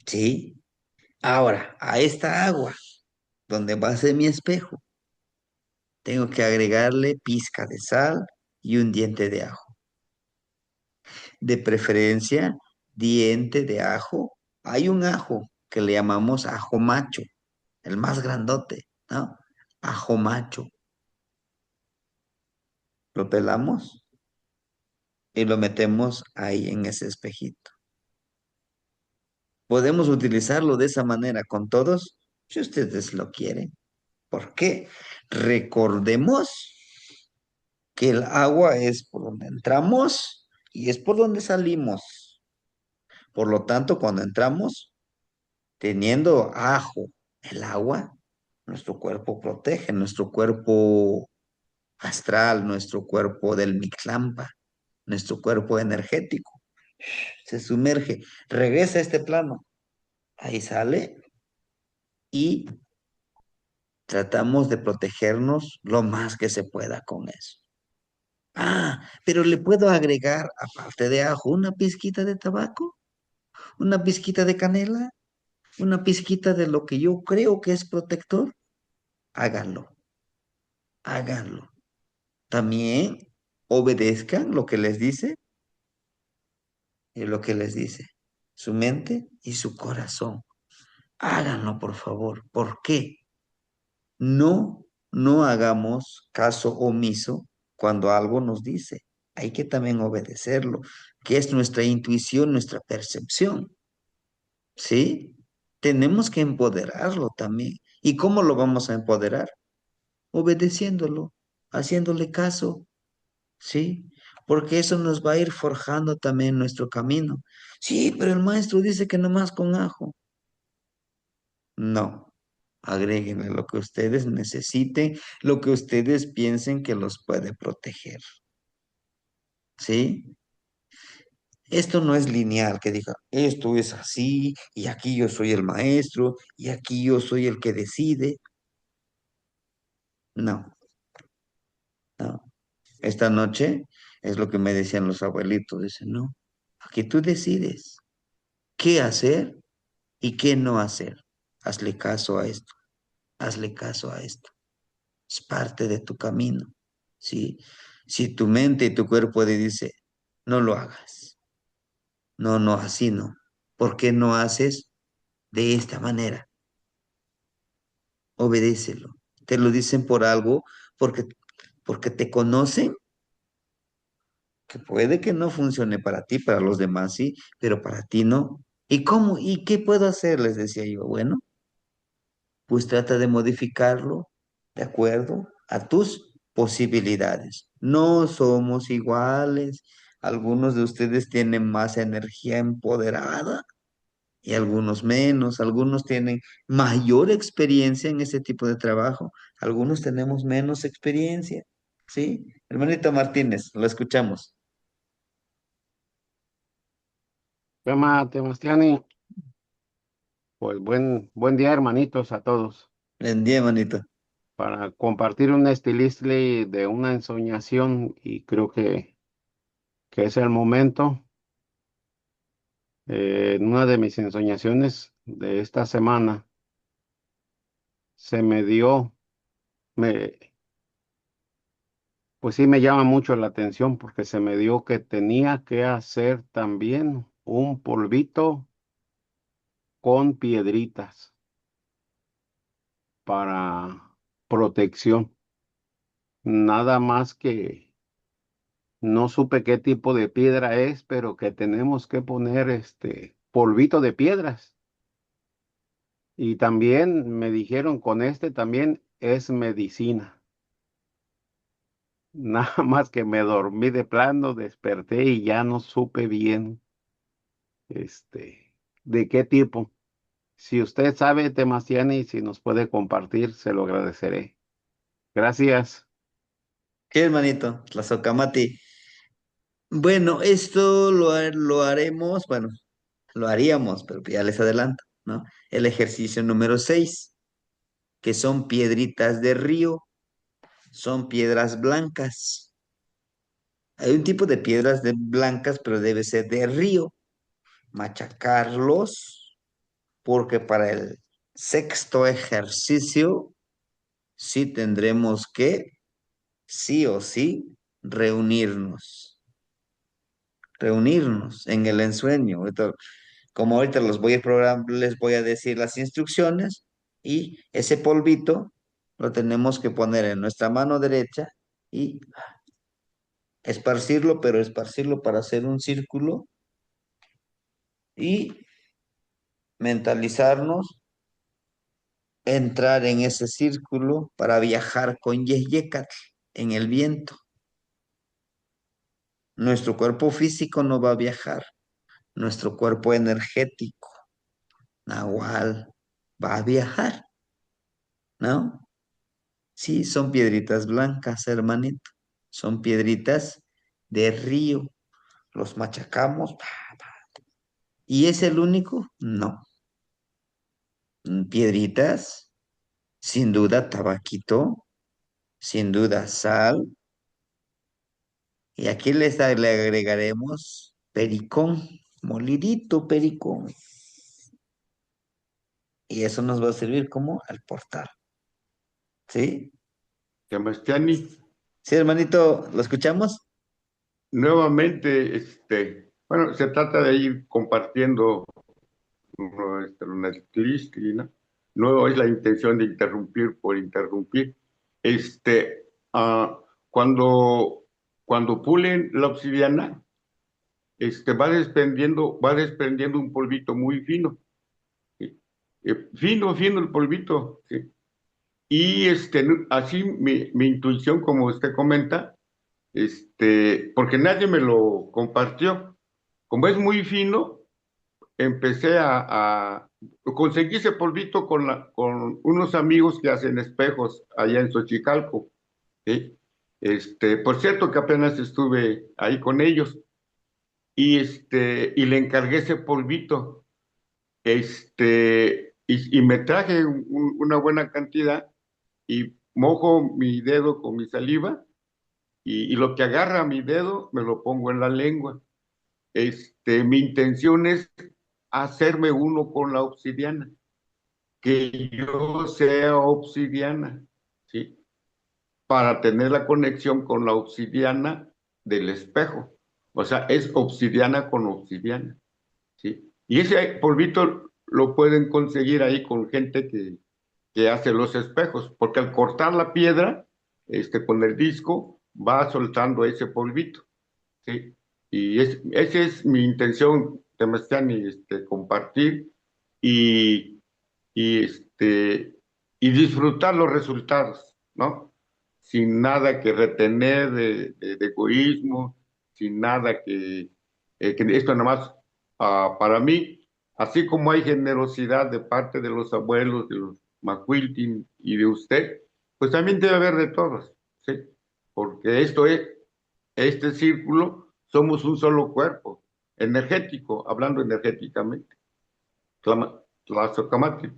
¿sí? Ahora, a esta agua, donde va a ser mi espejo, tengo que agregarle pizca de sal y un diente de ajo. De preferencia, diente de ajo. Hay un ajo que le llamamos ajo macho, el más grandote, ¿no? Ajo macho. Lo pelamos y lo metemos ahí en ese espejito. Podemos utilizarlo de esa manera con todos, si ustedes lo quieren. ¿Por qué? Recordemos que el agua es por donde entramos y es por donde salimos. Por lo tanto, cuando entramos, teniendo ajo, el agua, nuestro cuerpo protege, nuestro cuerpo astral, nuestro cuerpo del Mictlampa, nuestro cuerpo energético. Se sumerge, regresa a este plano, ahí sale y tratamos de protegernos lo más que se pueda con eso. Ah, pero le puedo agregar, aparte de ajo, una pizquita de tabaco, una pizquita de canela, una pizquita de lo que yo creo que es protector. Háganlo, háganlo. También obedezcan lo que les dice y lo que les dice su mente y su corazón. Háganlo, por favor. ¿Por qué? No hagamos caso omiso cuando algo nos dice. Hay que también obedecerlo, que es nuestra intuición, nuestra percepción. ¿Sí? Tenemos que empoderarlo también. ¿Y cómo lo vamos a empoderar? Obedeciéndolo, haciéndole caso, ¿sí? Porque eso nos va a ir forjando también nuestro camino. Sí, pero el maestro dice que nomás con ajo. No, agréguenle lo que ustedes necesiten, lo que ustedes piensen que los puede proteger, ¿sí? Esto no es lineal, que diga, esto es así, y aquí yo soy el maestro, y aquí yo soy el que decide. No, no. Esta noche es lo que me decían los abuelitos, dicen, no, aquí tú decides qué hacer y qué no hacer. Hazle caso a esto, hazle caso a esto. Es parte de tu camino, ¿sí? Si tu mente y tu cuerpo te dice, no lo hagas, no, no, así no. ¿Por qué no haces de esta manera? Obedécelo. Te lo dicen por algo, porque, porque te conocen, que puede que no funcione para ti, para los demás sí, pero para ti no. ¿Y cómo? ¿Y qué puedo hacer? Les decía yo, bueno, pues trata de modificarlo de acuerdo a tus posibilidades. No somos iguales. Algunos de ustedes tienen más energía empoderada y algunos menos. Algunos tienen mayor experiencia en ese tipo de trabajo. Algunos tenemos menos experiencia. ¿Sí? Hermanito Martínez, lo escuchamos. Tema, Temastiani, pues buen día, hermanitos, a todos. Buen día, hermanito. Para compartir un estilistli de una ensoñación, y creo que es el momento. En una de mis ensoñaciones de esta semana, se me dio, me, pues sí me llama mucho la atención porque se me dio que tenía que hacer también un polvito con piedritas para protección. Nada más que no supe qué tipo de piedra es, pero que tenemos que poner este polvito de piedras. Y también me dijeron con este también es medicina. Nada más que me dormí de plano, desperté y ya no supe bien de qué tipo. Si usted sabe, Temastiani, si nos puede compartir, se lo agradeceré. Gracias. ¿Qué, hermanito? Tlazocamati. Bueno, esto lo haremos, bueno, lo haríamos, pero ya les adelanto, ¿no? El ejercicio número 6, que son piedritas de río, son piedras blancas. Hay un tipo de piedras blancas, pero debe ser de río. Machacarlos, porque para el sexto ejercicio sí tendremos que, sí o sí, reunirnos. Reunirnos en el ensueño. Como ahorita los voy a programar, les voy a decir las instrucciones y ese polvito lo tenemos que poner en nuestra mano derecha y esparcirlo, pero esparcirlo para hacer un círculo y mentalizarnos, entrar en ese círculo para viajar con Yeyecatl en el viento. Nuestro cuerpo físico no va a viajar, nuestro cuerpo energético, Nahual, va a viajar, ¿no? Sí, son piedritas blancas, hermanito. Son piedritas de río. Los machacamos. ¿Y es el único? No. Piedritas, sin duda tabaquito, sin duda sal. Y aquí le agregaremos pericón, molidito pericón. Y eso nos va a servir como al portal. ¿Sí? Sebastiani, Sí, hermanito, ¿lo escuchamos? nuevamente, bueno, se trata de ir compartiendo nuestra list, ¿no? No es la intención de interrumpir por interrumpir. Este, ah, cuando, cuando pulen la obsidiana, va desprendiendo un polvito muy fino, ¿sí? Fino, fino el polvito, ¿sí? Y así mi intuición, como usted comenta, porque nadie me lo compartió. Como es muy fino, empecé conseguí ese polvito con unos amigos que hacen espejos allá en Xochicalco, ¿sí? Por cierto que apenas estuve ahí con ellos y le encargué ese polvito, y me traje una buena cantidad y mojo mi dedo con mi saliva y lo que agarra mi dedo me lo pongo en la lengua. Mi intención es hacerme uno con la obsidiana, que yo sea obsidiana, ¿sí? Para tener la conexión con la obsidiana del espejo. O sea, es obsidiana con obsidiana, ¿sí? Y ese polvito lo pueden conseguir ahí con gente que hace los espejos, porque al cortar la piedra, con el disco, va soltando ese polvito, ¿sí? Y esa es mi intención, Sebastián, compartir y, y, y disfrutar los resultados, ¿no? Sin nada que retener de egoísmo, sin nada que esto nada más, para mí, así como hay generosidad de parte de los abuelos, de los Macuiltin y de usted, pues también debe haber de todos, ¿sí? Porque este círculo, somos un solo cuerpo, energético, hablando energéticamente. Tlazocamati,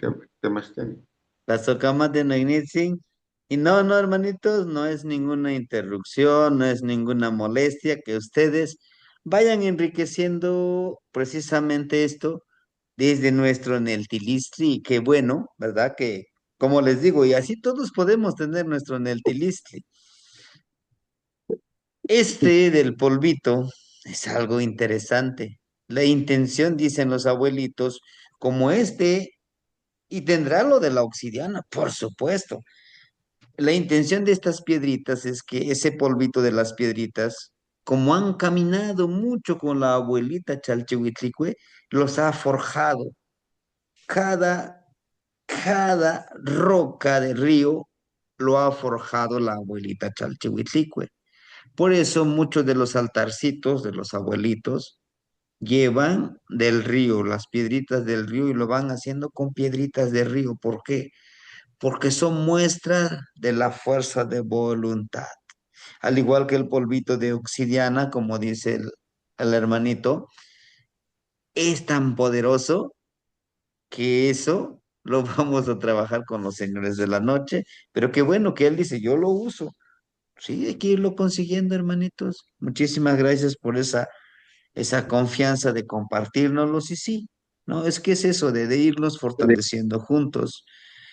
Temachtenli. Las tocamas de Noinitzin. Y no, no, hermanitos, no es ninguna interrupción, no es ninguna molestia que ustedes vayan enriqueciendo precisamente esto desde nuestro Neltilistri. Y qué bueno, ¿verdad? Que, como les digo, y así todos podemos tener nuestro Neltilistri. Este del polvito es algo interesante. La intención, dicen los abuelitos, como y tendrá lo de la obsidiana, por supuesto. La intención de estas piedritas es que ese polvito de las piedritas, como han caminado mucho con la abuelita Chalchihuitlicue, los ha forjado. Cada, cada roca de río lo ha forjado la abuelita Chalchihuitlicue. Por eso muchos de los altarcitos de los abuelitos llevan del río, las piedritas del río y lo van haciendo con piedritas de río. ¿Por qué? Porque son muestras de la fuerza de voluntad. Al igual que el polvito de obsidiana, como dice el hermanito, es tan poderoso que eso lo vamos a trabajar con los señores de la noche, pero qué bueno que él dice, yo lo uso. Sí, hay que irlo consiguiendo, hermanitos. Muchísimas gracias por esa confianza de compartirnoslos y sí, ¿no? Es que es eso de irnos fortaleciendo juntos.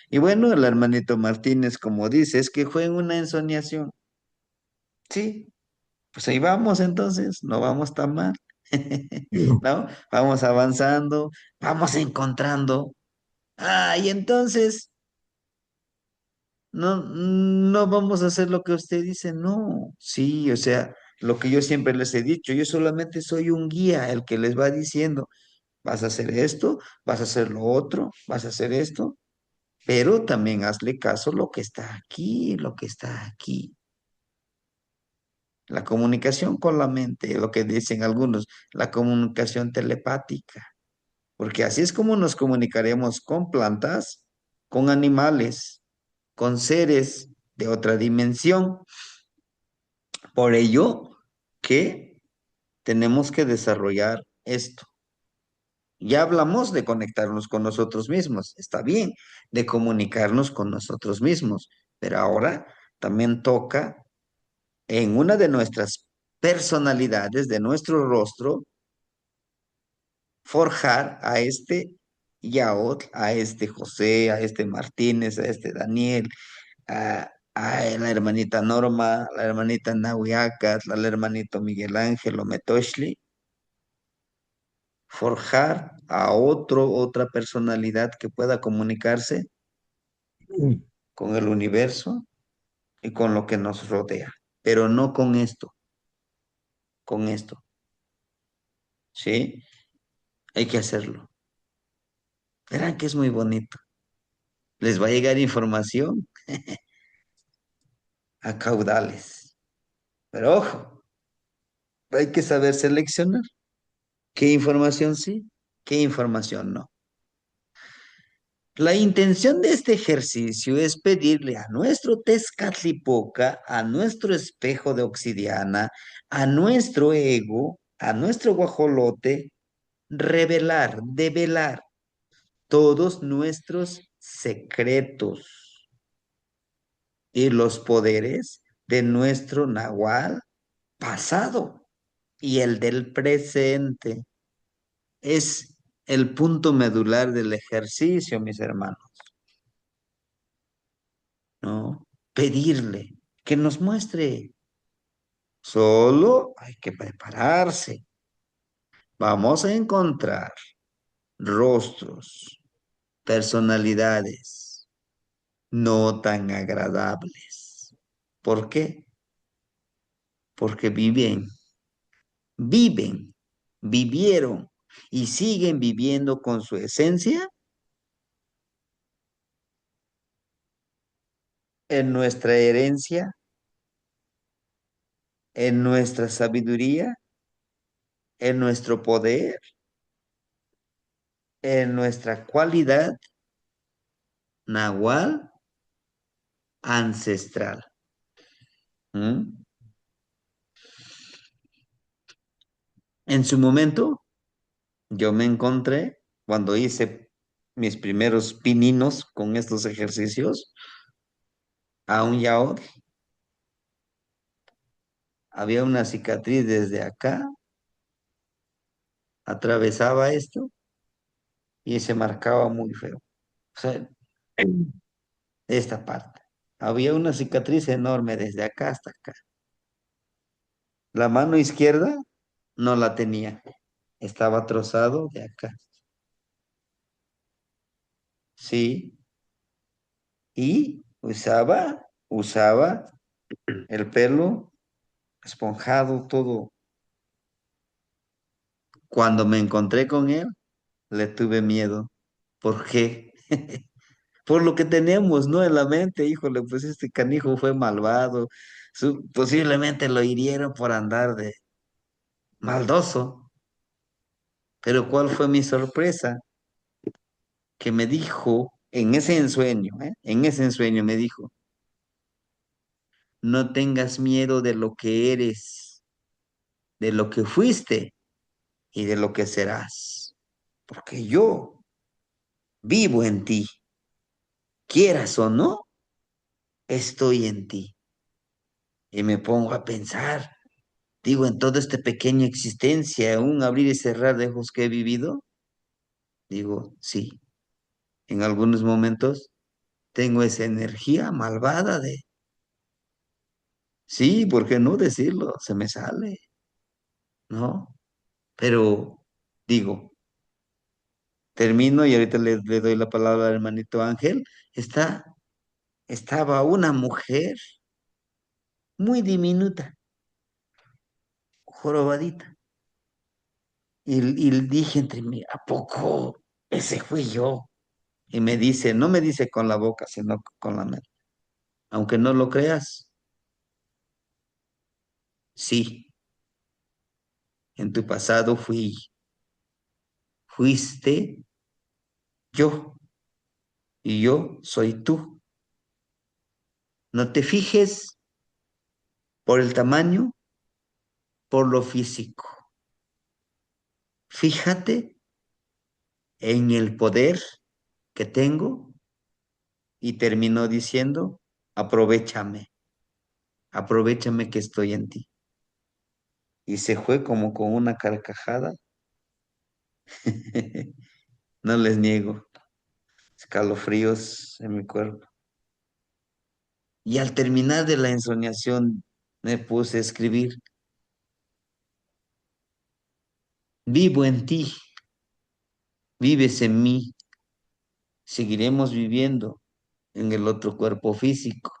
Y bueno, el hermanito Martínez, como dice, es que fue en una ensoñación. Sí, pues ahí vamos entonces, no vamos tan mal, ¿no? Vamos avanzando, vamos encontrando. Ah, y entonces no vamos a hacer lo que usted dice, no. Sí, o sea, lo que yo siempre les he dicho, yo solamente soy un guía, el que les va diciendo, vas a hacer esto, vas a hacer lo otro, vas a hacer esto, pero también hazle caso lo que está aquí, lo que está aquí. La comunicación con la mente, lo que dicen algunos, la comunicación telepática, porque así es como nos comunicaremos con plantas, con animales, con seres de otra dimensión. Por ello que tenemos que desarrollar esto. Ya hablamos de conectarnos con nosotros mismos, está bien, de comunicarnos con nosotros mismos, pero ahora también toca en una de nuestras personalidades, de nuestro rostro, forjar a este Yaot, a este José, a este Martínez, a este Daniel, a la hermanita Norma, a la hermanita Nahuiacas, al hermanito Miguel Ángel o Metoshli, forjar a otra personalidad que pueda comunicarse con el universo y con lo que nos rodea, pero no con esto, ¿sí? Hay que hacerlo. Verán que es muy bonito. Les va a llegar información a caudales, pero ojo, hay que saber seleccionar qué información sí, qué información no. La intención de este ejercicio es pedirle a nuestro Tezcatlipoca, a nuestro espejo de obsidiana, a nuestro ego, a nuestro guajolote, revelar, develar todos nuestros secretos y los poderes de nuestro nahual pasado y el del presente. Es el punto medular del ejercicio, mis hermanos, ¿no? Pedirle que nos muestre. Solo hay que prepararse. Vamos a encontrar rostros, personalidades no tan agradables. ¿Por qué? Porque vivieron y siguen viviendo con su esencia en nuestra herencia, en nuestra sabiduría, en nuestro poder, en nuestra cualidad nahual ancestral. ¿Mm? En su momento, yo me encontré cuando hice mis primeros pininos con estos ejercicios a un yaoi. Había una cicatriz desde acá, atravesaba esto y se marcaba muy feo. O sea, esta parte. Había una cicatriz enorme desde acá hasta acá. La mano izquierda no la tenía, estaba trozado de acá. Sí, y usaba el pelo esponjado, todo. Cuando me encontré con él, le tuve miedo. ¿Por qué? Por lo que tenemos, ¿no? En la mente, híjole, pues este canijo fue malvado. Posiblemente lo hirieron por andar de maldoso. Pero ¿cuál fue mi sorpresa? Que me dijo, en ese ensueño, ¿eh? En ese ensueño me dijo, no tengas miedo de lo que eres, de lo que fuiste y de lo que serás. Porque yo vivo en ti, quieras o no, estoy en ti. Y me pongo a pensar, digo, en toda esta pequeña existencia, un abrir y cerrar de ojos que he vivido, digo, sí, en algunos momentos tengo esa energía malvada de, sí, ¿por qué no decirlo? Se me sale, ¿no? Pero digo, termino y ahorita le doy la palabra al hermanito Ángel. Estaba una mujer muy diminuta, jorobadita. Y dije entre mí, ¿a poco ese fui yo? Y me dice, no me dice con la boca, sino con la mente. Aunque no lo creas, sí, en tu pasado fuiste yo y yo soy tú. No te fijes por el tamaño, por lo físico. Fíjate en el poder que tengo y terminó diciendo, aprovéchame, aprovéchame que estoy en ti. Y se fue como con una carcajada. No les niego, escalofríos en mi cuerpo. Y al terminar de la ensoñación me puse a escribir, vivo en ti, vives en mí, seguiremos viviendo en el otro cuerpo físico,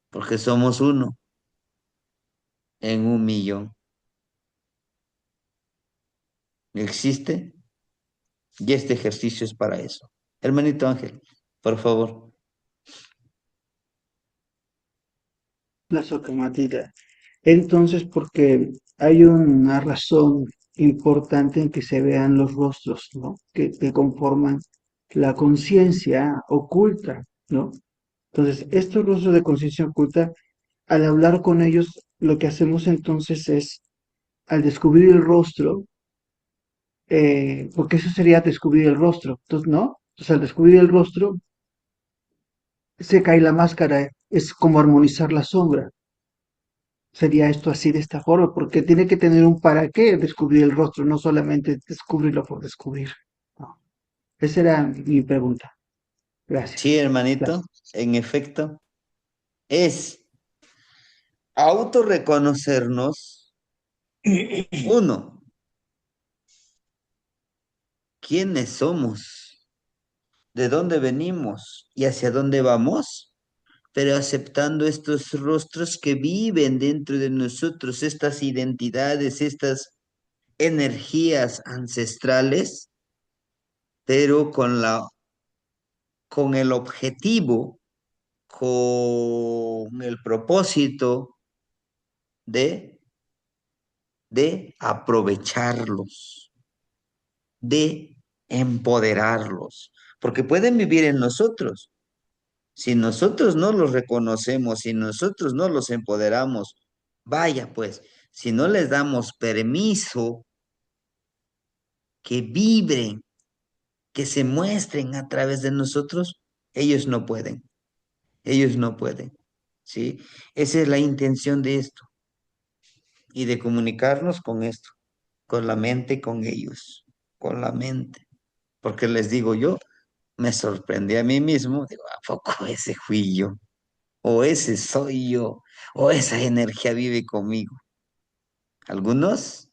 porque somos uno en 1 millón. ¿Existe? Y este ejercicio es para eso. Hermanito Ángel, por favor. La socamatita. Entonces, porque hay una razón importante en que se vean los rostros, ¿no? Que conforman la conciencia oculta, ¿no? Entonces, estos rostros de conciencia oculta, al hablar con ellos, lo que hacemos entonces es, al descubrir el rostro, porque eso sería descubrir el rostro, entonces, ¿no? Entonces, al descubrir el rostro, se cae la máscara, es como armonizar la sombra. Sería esto así de esta forma, porque tiene que tener un para qué descubrir el rostro, no solamente descubrirlo por descubrir. No. Esa era mi pregunta. Sí, Gracias. hermanito, Gracias. en efecto, es autorreconocernos, uno, quiénes somos, de dónde venimos y hacia dónde vamos, pero aceptando estos rostros que viven dentro de nosotros, estas identidades, estas energías ancestrales, pero con el objetivo, con el propósito de, de aprovecharlos, de empoderarlos, porque pueden vivir en nosotros. Si nosotros no los reconocemos, si nosotros no los empoderamos, vaya pues, si no les damos permiso que vibren, que se muestren a través de nosotros, ellos no pueden, ellos no pueden, ¿sí? Esa es la intención de esto y de comunicarnos con esto, con la mente, con ellos, con la mente. Porque les digo yo, me sorprendí a mí mismo, digo, ¿a poco ese fui yo? O ese soy yo, o esa energía vive conmigo. Algunos,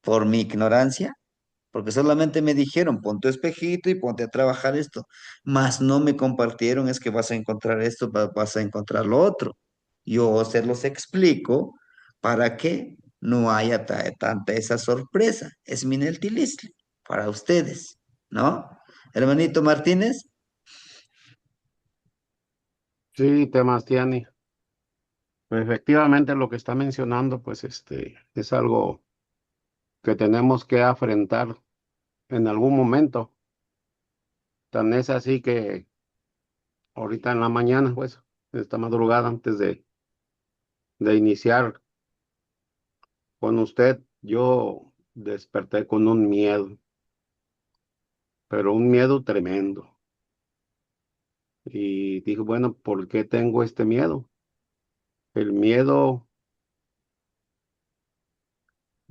por mi ignorancia, porque solamente me dijeron, pon tu espejito y ponte a trabajar esto, mas no me compartieron, es que vas a encontrar esto, vas a encontrar lo otro. Yo se los explico para que no haya tanta esa sorpresa. Es mi Neltilisli para ustedes, ¿no? Hermanito Martínez, Sí, Temastiani. Efectivamente, lo que está mencionando, pues es algo que tenemos que afrontar en algún momento. Tan es así que ahorita en la mañana, pues, esta madrugada, antes de iniciar con usted, yo desperté con un miedo, pero un miedo tremendo. Y dije, bueno, ¿por qué tengo este miedo? El miedo,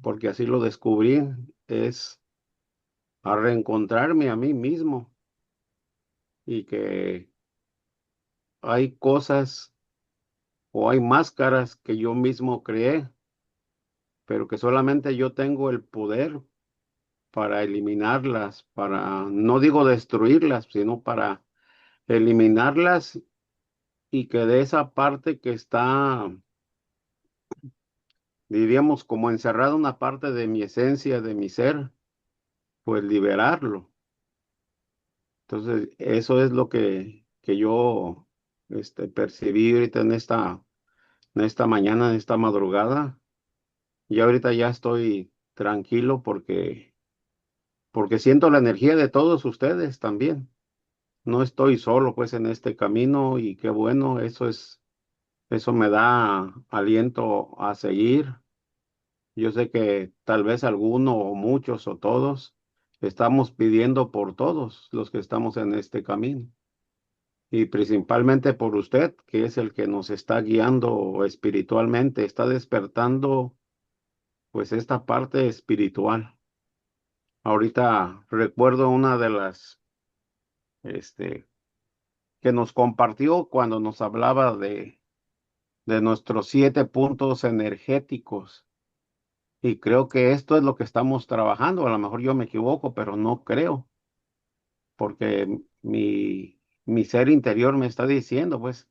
porque así lo descubrí, es a reencontrarme a mí mismo y que hay cosas o hay máscaras que yo mismo creé, pero que solamente yo tengo el poder para eliminarlas, para, no digo destruirlas, sino para eliminarlas y que de esa parte que está, diríamos, como encerrada una parte de mi esencia, de mi ser, pues liberarlo. Entonces, eso es lo que yo percibí ahorita en esta mañana, en esta madrugada. Y ahorita ya estoy tranquilo porque siento la energía de todos ustedes también. No estoy solo pues en este camino y qué bueno, eso me da aliento a seguir. Yo sé que tal vez alguno o muchos o todos estamos pidiendo por todos los que estamos en este camino y principalmente por usted, que es el que nos está guiando espiritualmente, está despertando pues esta parte espiritual. Ahorita recuerdo una de las este, que nos compartió cuando nos hablaba de nuestros 7 puntos energéticos. Y creo que esto es lo que estamos trabajando. A lo mejor yo me equivoco, pero no creo, porque mi ser interior me está diciendo, pues,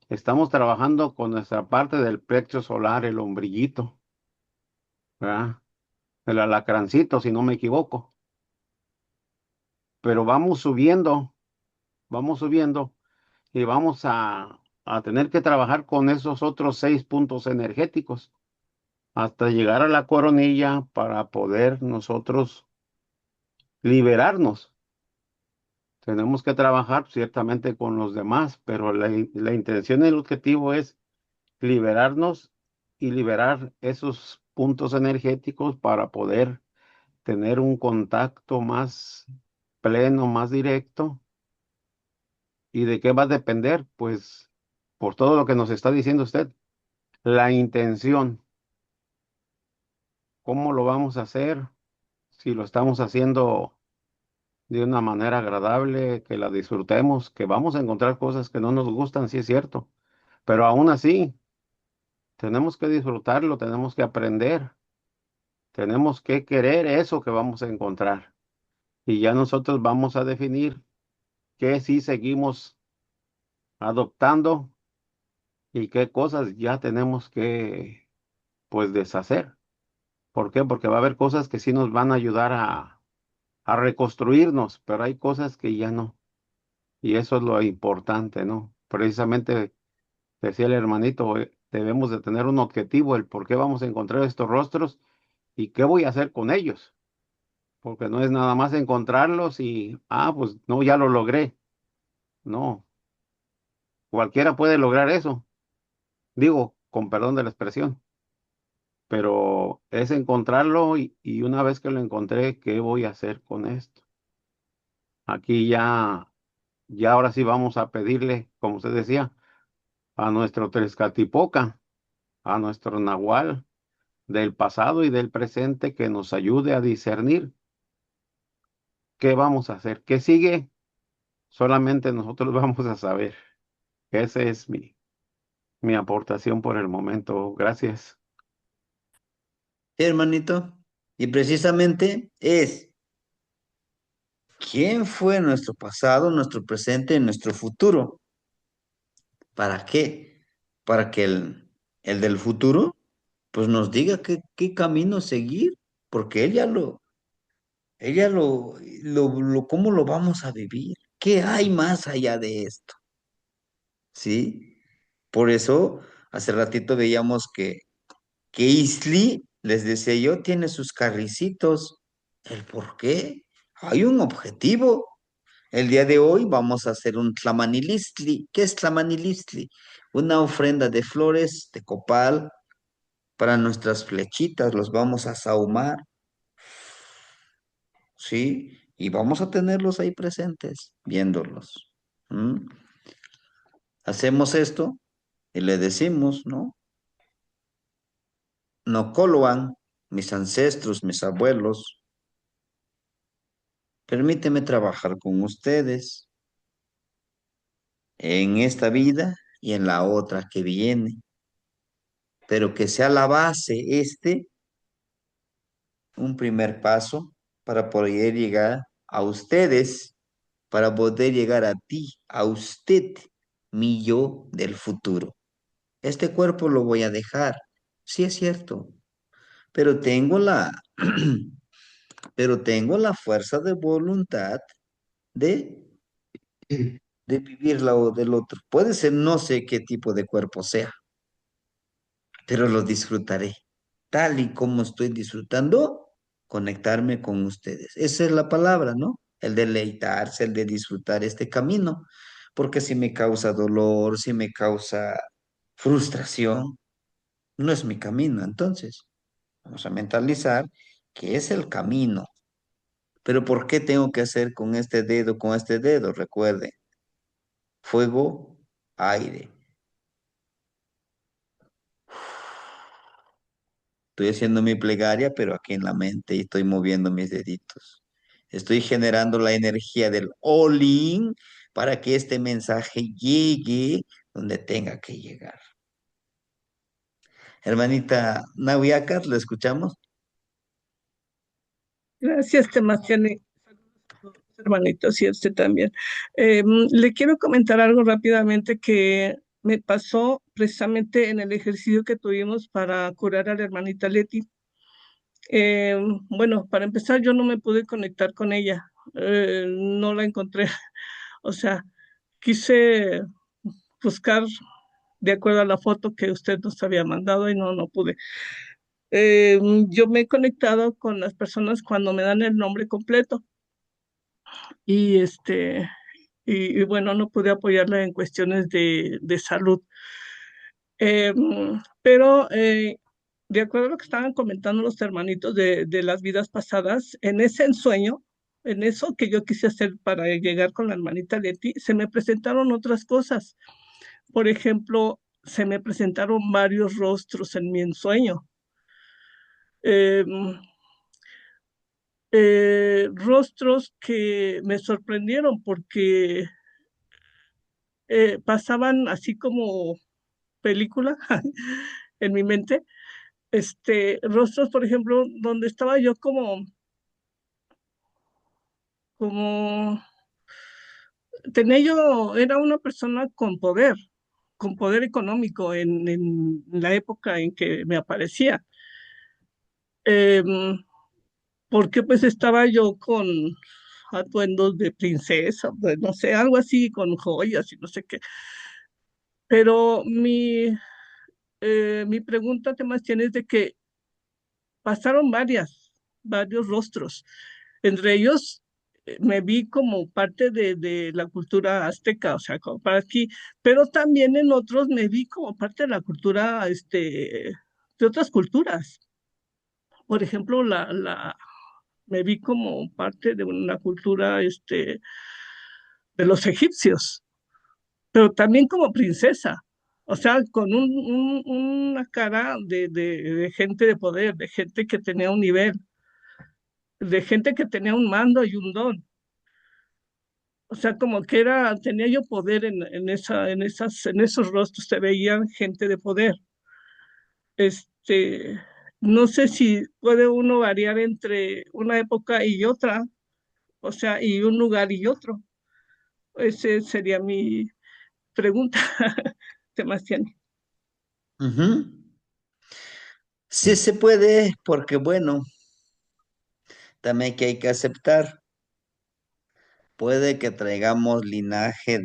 estamos trabajando con nuestra parte del plexo solar, el ombliguito, ¿verdad? El alacrancito, si no me equivoco. Pero vamos subiendo y vamos a tener que trabajar con esos otros 6 puntos energéticos hasta llegar a la coronilla para poder nosotros liberarnos. Tenemos que trabajar ciertamente con los demás, pero la intención y el objetivo es liberarnos y liberar esos puntos energéticos para poder tener un contacto más pleno, más directo. ¿Y de qué va a depender? Pues por todo lo que nos está diciendo usted, la intención, cómo lo vamos a hacer, si lo estamos haciendo de una manera agradable, que la disfrutemos, que vamos a encontrar cosas que no nos gustan, sí es cierto, pero aún así tenemos que disfrutarlo, tenemos que aprender, tenemos que querer eso que vamos a encontrar y ya nosotros vamos a definir qué sí seguimos adoptando y qué cosas ya tenemos que pues deshacer. ¿Por qué? Porque va a haber cosas que sí nos van a ayudar a reconstruirnos, pero hay cosas que ya no. Y eso es lo importante, ¿no? Precisamente decía el hermanito, debemos de tener un objetivo, el por qué vamos a encontrar estos rostros y qué voy a hacer con ellos. Porque no es nada más encontrarlos y, pues no, ya lo logré. No, cualquiera puede lograr eso. Digo, con perdón de la expresión, pero es encontrarlo y una vez que lo encontré, ¿qué voy a hacer con esto? Aquí ya ahora sí vamos a pedirle, como usted decía, a nuestro Tezcatlipoca, a nuestro Nahual del pasado y del presente que nos ayude a discernir qué vamos a hacer. ¿Qué sigue? Solamente nosotros vamos a saber. Esa es mi aportación por el momento. Gracias. Sí, hermanito. Y precisamente es quién fue nuestro pasado, nuestro presente y nuestro futuro. ¿Para qué? Para que el del futuro pues nos diga qué camino seguir, porque cómo lo vamos a vivir, qué hay más allá de esto, ¿sí? Por eso, hace ratito veíamos que Isli, les decía yo, tiene sus carricitos. ¿El por qué? Hay un objetivo. El día de hoy vamos a hacer un tlamanilistli. ¿Qué es tlamanilistli? Una ofrenda de flores, de copal, para nuestras flechitas, los vamos a sahumar, ¿sí? Y vamos a tenerlos ahí presentes, viéndolos. ¿M? Hacemos esto y le decimos, ¿no? No coloan, mis ancestros, mis abuelos, permíteme trabajar con ustedes en esta vida y en la otra que viene, pero que sea la base un primer paso para poder llegar a ustedes, para poder llegar a ti, a usted, mi yo del futuro. Este cuerpo lo voy a dejar, sí es cierto, pero tengo pero tengo la fuerza de voluntad de, de vivir la del otro. Puede ser no sé qué tipo de cuerpo sea, pero lo disfrutaré, tal y como estoy disfrutando conectarme con ustedes. Esa es la palabra, ¿no? El deleitarse, el de disfrutar este camino, porque si me causa dolor, si me causa frustración, no es mi camino. Entonces, vamos a mentalizar que es el camino. Pero ¿por qué tengo que hacer con este dedo, con este dedo? Recuerden, fuego, aire. Estoy haciendo mi plegaria, pero aquí en la mente y estoy moviendo mis deditos. Estoy generando la energía del all-in para que este mensaje llegue donde tenga que llegar. Hermanita Nahuiacat, ¿la escuchamos? Gracias, Tematiani. Saludos, hermanitos, y a usted también. Le quiero comentar algo rápidamente que me pasó precisamente en el ejercicio que tuvimos para curar a la hermanita Leti. Bueno, para empezar, yo no me pude conectar con ella, no la encontré. O sea, quise buscar de acuerdo a la foto que usted nos había mandado y no pude. Eh, yo me he conectado con las personas cuando me dan el nombre completo y y bueno, no pude apoyarla en cuestiones de salud. Pero de acuerdo a lo que estaban comentando los hermanitos de las vidas pasadas, en ese ensueño, en eso que yo quise hacer para llegar con la hermanita Leti, se me presentaron otras cosas. Por ejemplo, se me presentaron varios rostros en mi ensueño. Em, Rostros que me sorprendieron porque pasaban así como película en mi mente, rostros, por ejemplo, donde estaba yo como, tenía yo, era una persona con poder económico en la época en que me aparecía. Em, Porque pues estaba yo con atuendos de princesa, pues, no sé, algo así, con joyas y no sé qué. Pero mi pregunta, temas tienes de que pasaron varios rostros. Entre ellos me vi como parte de la cultura azteca, o sea, como para aquí, pero también en otros me vi como parte de la cultura, de otras culturas. Por ejemplo, me vi como parte de una cultura, de los egipcios, pero también como princesa. O sea, con una cara de gente de poder, de gente que tenía un nivel, de gente que tenía un mando y un don. O sea, como que tenía yo poder en esos rostros, se veían gente de poder. Este, no sé si puede uno variar entre una época y otra, o sea, y un lugar y otro. Ese sería mi pregunta, Sebastián. Ujú. Sí se puede, porque bueno, también que hay que aceptar, puede que traigamos linaje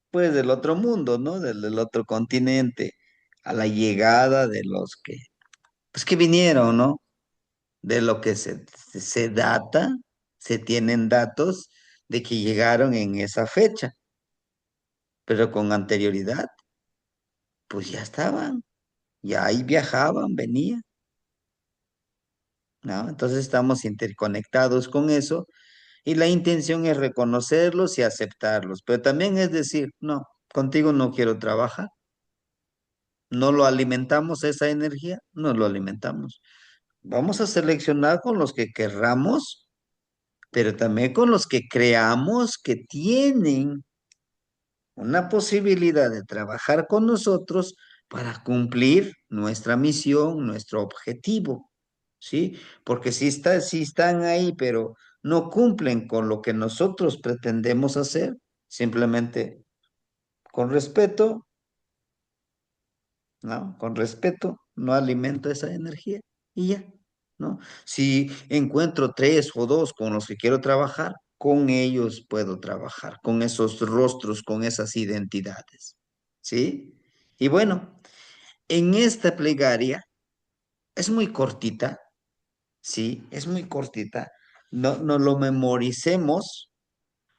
pues, del otro mundo, ¿no? Del otro continente, a la llegada de los pues, que vinieron, ¿no? De lo que se data, se tienen datos de que llegaron en esa fecha, pero con anterioridad, pues ya estaban, ya ahí viajaban, venían, ¿no? Entonces estamos interconectados con eso y la intención es reconocerlos y aceptarlos, pero también es decir, no. contigo no quiero trabajar. ¿No lo alimentamos esa energía? No lo alimentamos. Vamos a seleccionar con los que querramos, pero también con los que creamos que tienen una posibilidad de trabajar con nosotros para cumplir nuestra misión, nuestro objetivo, ¿sí? Porque si están ahí, pero no cumplen con lo que nosotros pretendemos hacer, simplemente con respeto, ¿no? Con respeto, no alimento esa energía y ya, ¿no? Si encuentro tres o dos con los que quiero trabajar, con ellos puedo trabajar, con esos rostros, con esas identidades, ¿sí? Y bueno, en esta plegaria es muy cortita, ¿sí? Es muy cortita. No lo memoricemos,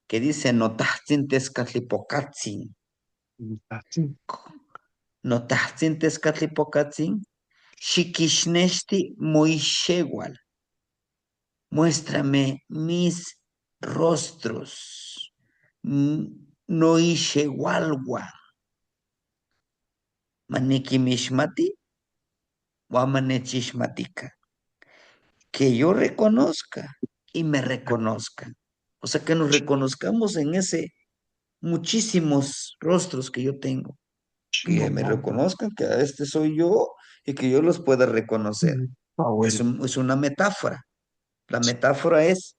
que dice notahtzin tezcatlipocatzin. Notahtzin tezcatlipocatzin. Shikishneshti Moishewal, muéstrame mis rostros. Noishewalwa, maniki mishmati, wamanechishmatika. Que yo reconozca y me reconozcan. O sea, que nos reconozcamos en ese muchísimos rostros que yo tengo. Que me reconozcan que este soy yo y que yo los pueda reconocer. Es una metáfora. La metáfora es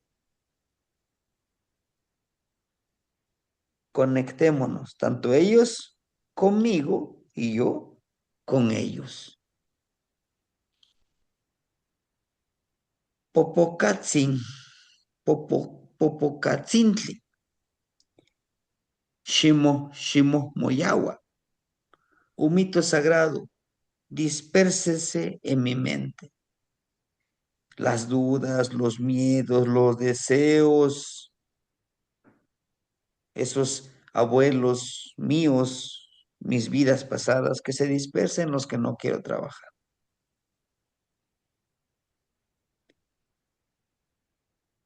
conectémonos, tanto ellos conmigo y yo con ellos. Popocatzin, Popocatzintli, Shimo Moyawa, un mito sagrado, dispérsese en mi mente. Las dudas, los miedos, los deseos, esos abuelos míos, mis vidas pasadas, que se dispersen los que no quiero trabajar.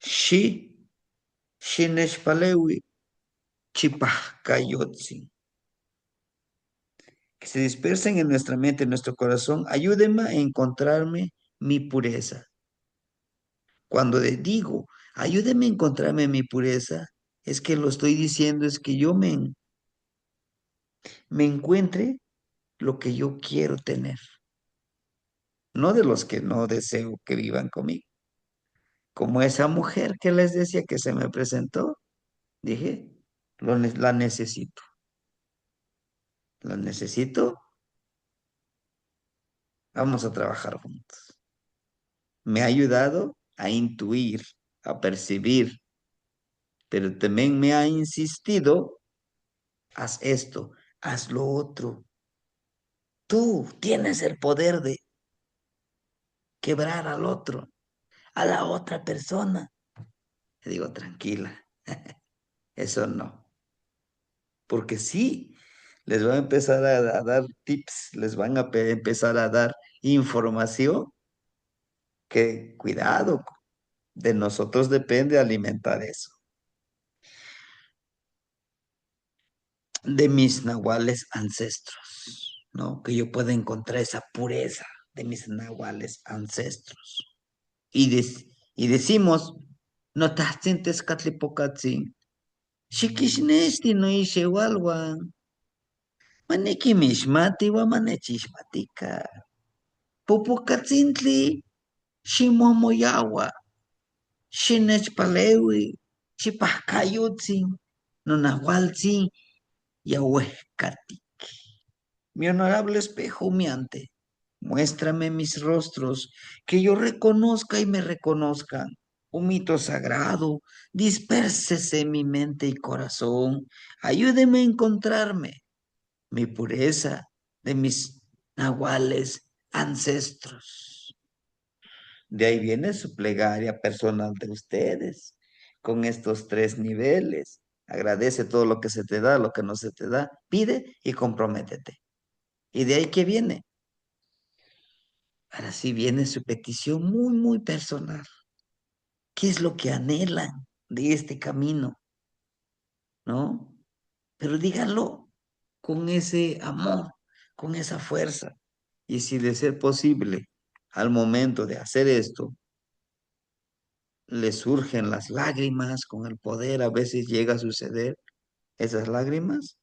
Shi, Shineshpalewi, Chipajkayotzi. Que se dispersen en nuestra mente, en nuestro corazón. Ayúdenme a encontrarme mi pureza. Cuando les digo, ayúdenme a encontrarme mi pureza, es que lo estoy diciendo, es que yo me encuentre lo que yo quiero tener. No de los que no deseo que vivan conmigo. Como esa mujer que les decía que se me presentó, dije, la necesito. La necesito, vamos a trabajar juntos. Me ha ayudado a intuir, a percibir, pero también me ha insistido, haz esto, haz lo otro. Tú tienes el poder de quebrar al otro, a la otra persona. Le digo, tranquila, eso no. Porque sí, les van a empezar a dar tips, les van a empezar a dar información que, cuidado, de nosotros depende alimentar eso. De mis nahuales ancestros, ¿no? Que yo pueda encontrar esa pureza de mis nahuales ancestros. Y decimos, no tahtzintes catlipocatzin, shikishnesti no ishewalwan, maneki mishmati wa manechishmatika, popocatzintli, shimomoyawa, shinechpalewi, chipahcayutzin, no nahualtzin, yahuescati. Mi honorable espejo humeante, muéstrame mis rostros, que yo reconozca y me reconozcan. Un mito sagrado, dispérsese en mi mente y corazón. Ayúdeme a encontrarme mi pureza de mis nahuales ancestros. De ahí viene su plegaria personal de ustedes, con estos tres niveles. Agradece todo lo que se te da, lo que no se te da. Pide y comprométete. ¿Y de ahí qué viene? Ahora sí viene su petición muy, muy personal. ¿Qué es lo que anhelan de este camino? ¿No? Pero díganlo, con ese amor, con esa fuerza. Y si de ser posible, al momento de hacer esto, le surgen las lágrimas con el poder, a veces llega a suceder esas lágrimas,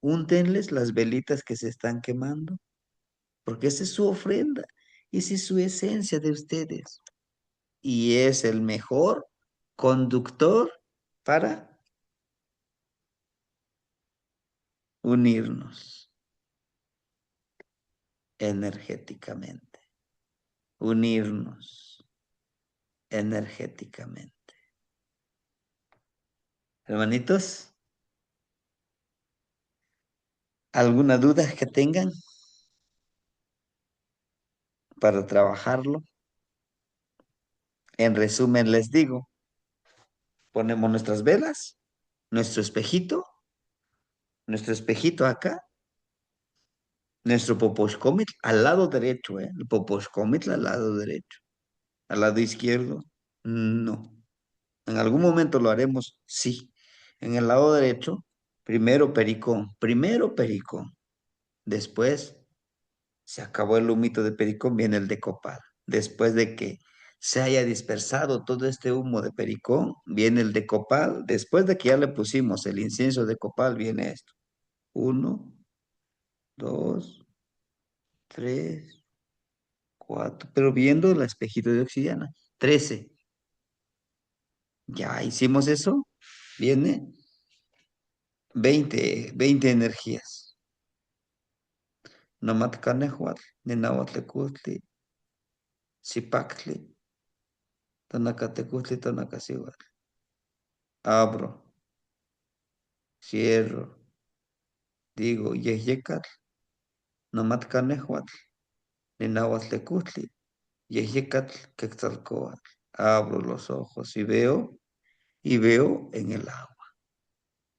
úntenles las velitas que se están quemando, porque esa es su ofrenda, esa es su esencia de ustedes. Y es el mejor conductor para unirnos energéticamente, unirnos energéticamente. Hermanitos, ¿alguna duda que tengan para trabajarlo? En resumen, les digo, ponemos nuestro espejito acá, nuestro poposhkomitl al lado derecho, ¿eh? El poposhkomitl al lado derecho. Al lado izquierdo, no. En algún momento lo haremos, sí. En el lado derecho, primero pericón. Después se acabó el humito de pericón, viene el de copal. Después de que se haya dispersado todo este humo de pericón, viene el de copal. Después de que ya le pusimos el incienso de copal, viene esto. Uno, dos, tres, cuatro. Pero viendo el espejito de obsidiana. 13. Ya hicimos eso. Viene 20 energías. Namat Kanehuatl, Ninahuatl, Zipactli, Tanacatecutli, Tanacasihuatl. Abro, cierro, digo, Yehyecal, Namat Kanehuatl, Ninahuatlecutli, Yehyecal, Quetzalcoatl. Abro los ojos y veo en el agua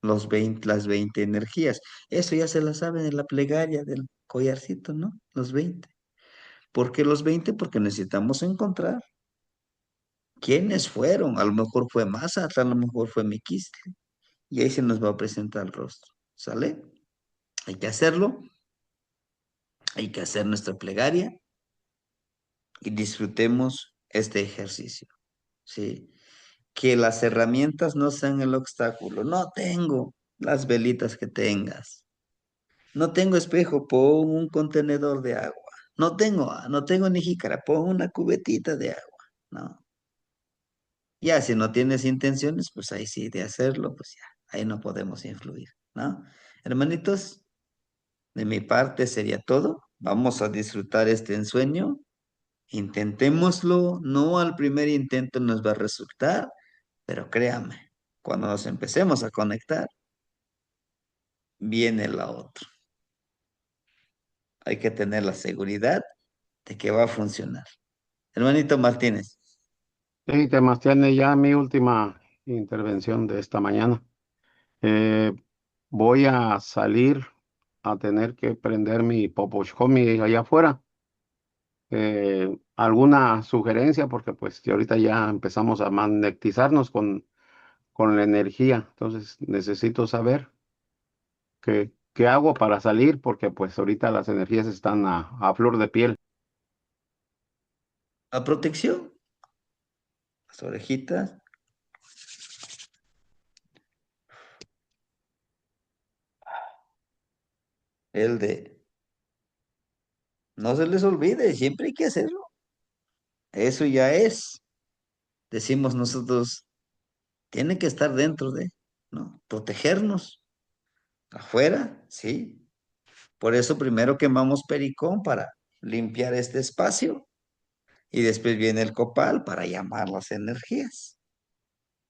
las 20 energías. Eso ya se la saben en la plegaria del collarcito, ¿no? Los 20. ¿Por qué los 20? Porque necesitamos encontrar quiénes fueron. A lo mejor fue Mazatlán, a lo mejor fue Miquistle. Y ahí se nos va a presentar el rostro. ¿Sale? Hay que hacerlo. Hay que hacer nuestra plegaria y disfrutemos este ejercicio. ¿Sí? Que las herramientas no sean el obstáculo. No tengo las velitas que tengas. No tengo espejo, pon un contenedor de agua. No tengo ni jícara, pon una cubetita de agua. No. Ya, si no tienes intenciones, pues ahí sí de hacerlo, pues ya, ahí no podemos influir, ¿no? Hermanitos, de mi parte sería todo. Vamos a disfrutar este ensueño. Intentémoslo. No al primer intento nos va a resultar, pero créame, cuando nos empecemos a conectar, viene la otra. Hay que tener la seguridad de que va a funcionar. Hermanito Martínez, Sí, Temastiane, ya mi última intervención de esta mañana. Eh, Voy a salir a tener que prender mi Popochkomi allá afuera. ¿Alguna sugerencia? Porque pues que ahorita ya empezamos a magnetizarnos con la energía. Entonces necesito saber qué hago para salir porque pues ahorita las energías están a flor de piel. la protección, las orejitas, el de, no se les olvide, siempre hay que hacerlo. Eso ya es, decimos nosotros, tiene que estar dentro de, ¿no? Protegernos. Afuera, sí. Por eso primero quemamos pericón para limpiar este espacio y después viene el copal para llamar las energías.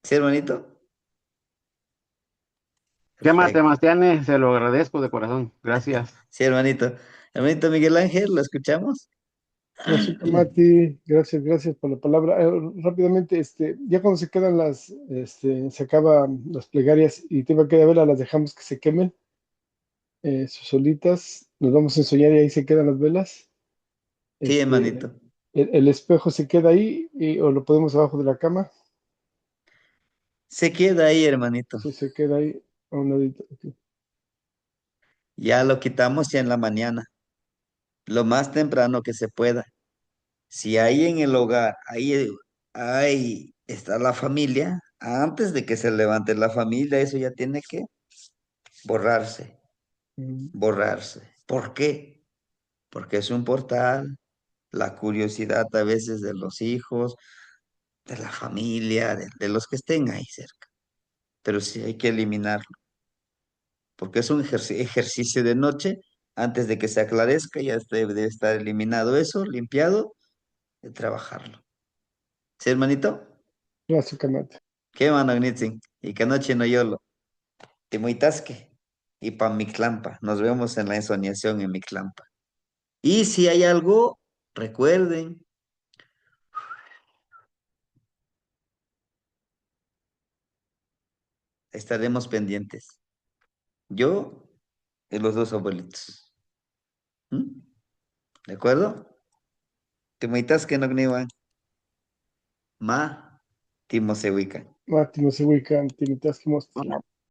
¿Sí, hermanito? ¿Qué más, Perfecto. Temastiane? Se lo agradezco de corazón. Gracias. Sí, hermanito. Hermanito Miguel Ángel, ¿lo escuchamos? Gracias, Mati, gracias por la palabra. Rápidamente, ya cuando se quedan se acaban las plegarias y tema que vela, las dejamos que se quemen, solitas, nos vamos a ensoñar y ahí se quedan las velas. Sí, Este, hermanito. el espejo se queda ahí o lo podemos abajo de la cama, Se queda ahí, hermanito. sí, se queda ahí a un ladito. Ok. Ya lo quitamos ya en la mañana, lo más temprano que se pueda. Si hay en el hogar, ahí está la familia, antes de que se levante la familia, eso ya tiene que borrarse, borrarse. ¿Por qué? Porque es un portal, la curiosidad a veces de los hijos, de la familia, de los que estén ahí cerca. Pero sí hay que eliminarlo, porque es un ejercicio de noche, antes de que se aclarezca, ya debe estar eliminado eso, limpiado, y trabajarlo. ¿Sí, hermanito? Gracias, Camati. ¿Qué mano, Gnitzin? Y que noche no yolo. Timuitasque. Y pa Mictlampa. Nos vemos en la ensoñación en Mictlampa. Y si hay algo, recuerden, estaremos pendientes. Yo y los dos abuelitos. ¿Mm? ¿De acuerdo? Timuitasque no gniwan. Ma, Timo se ubican. Mati, no se ubican, timitas que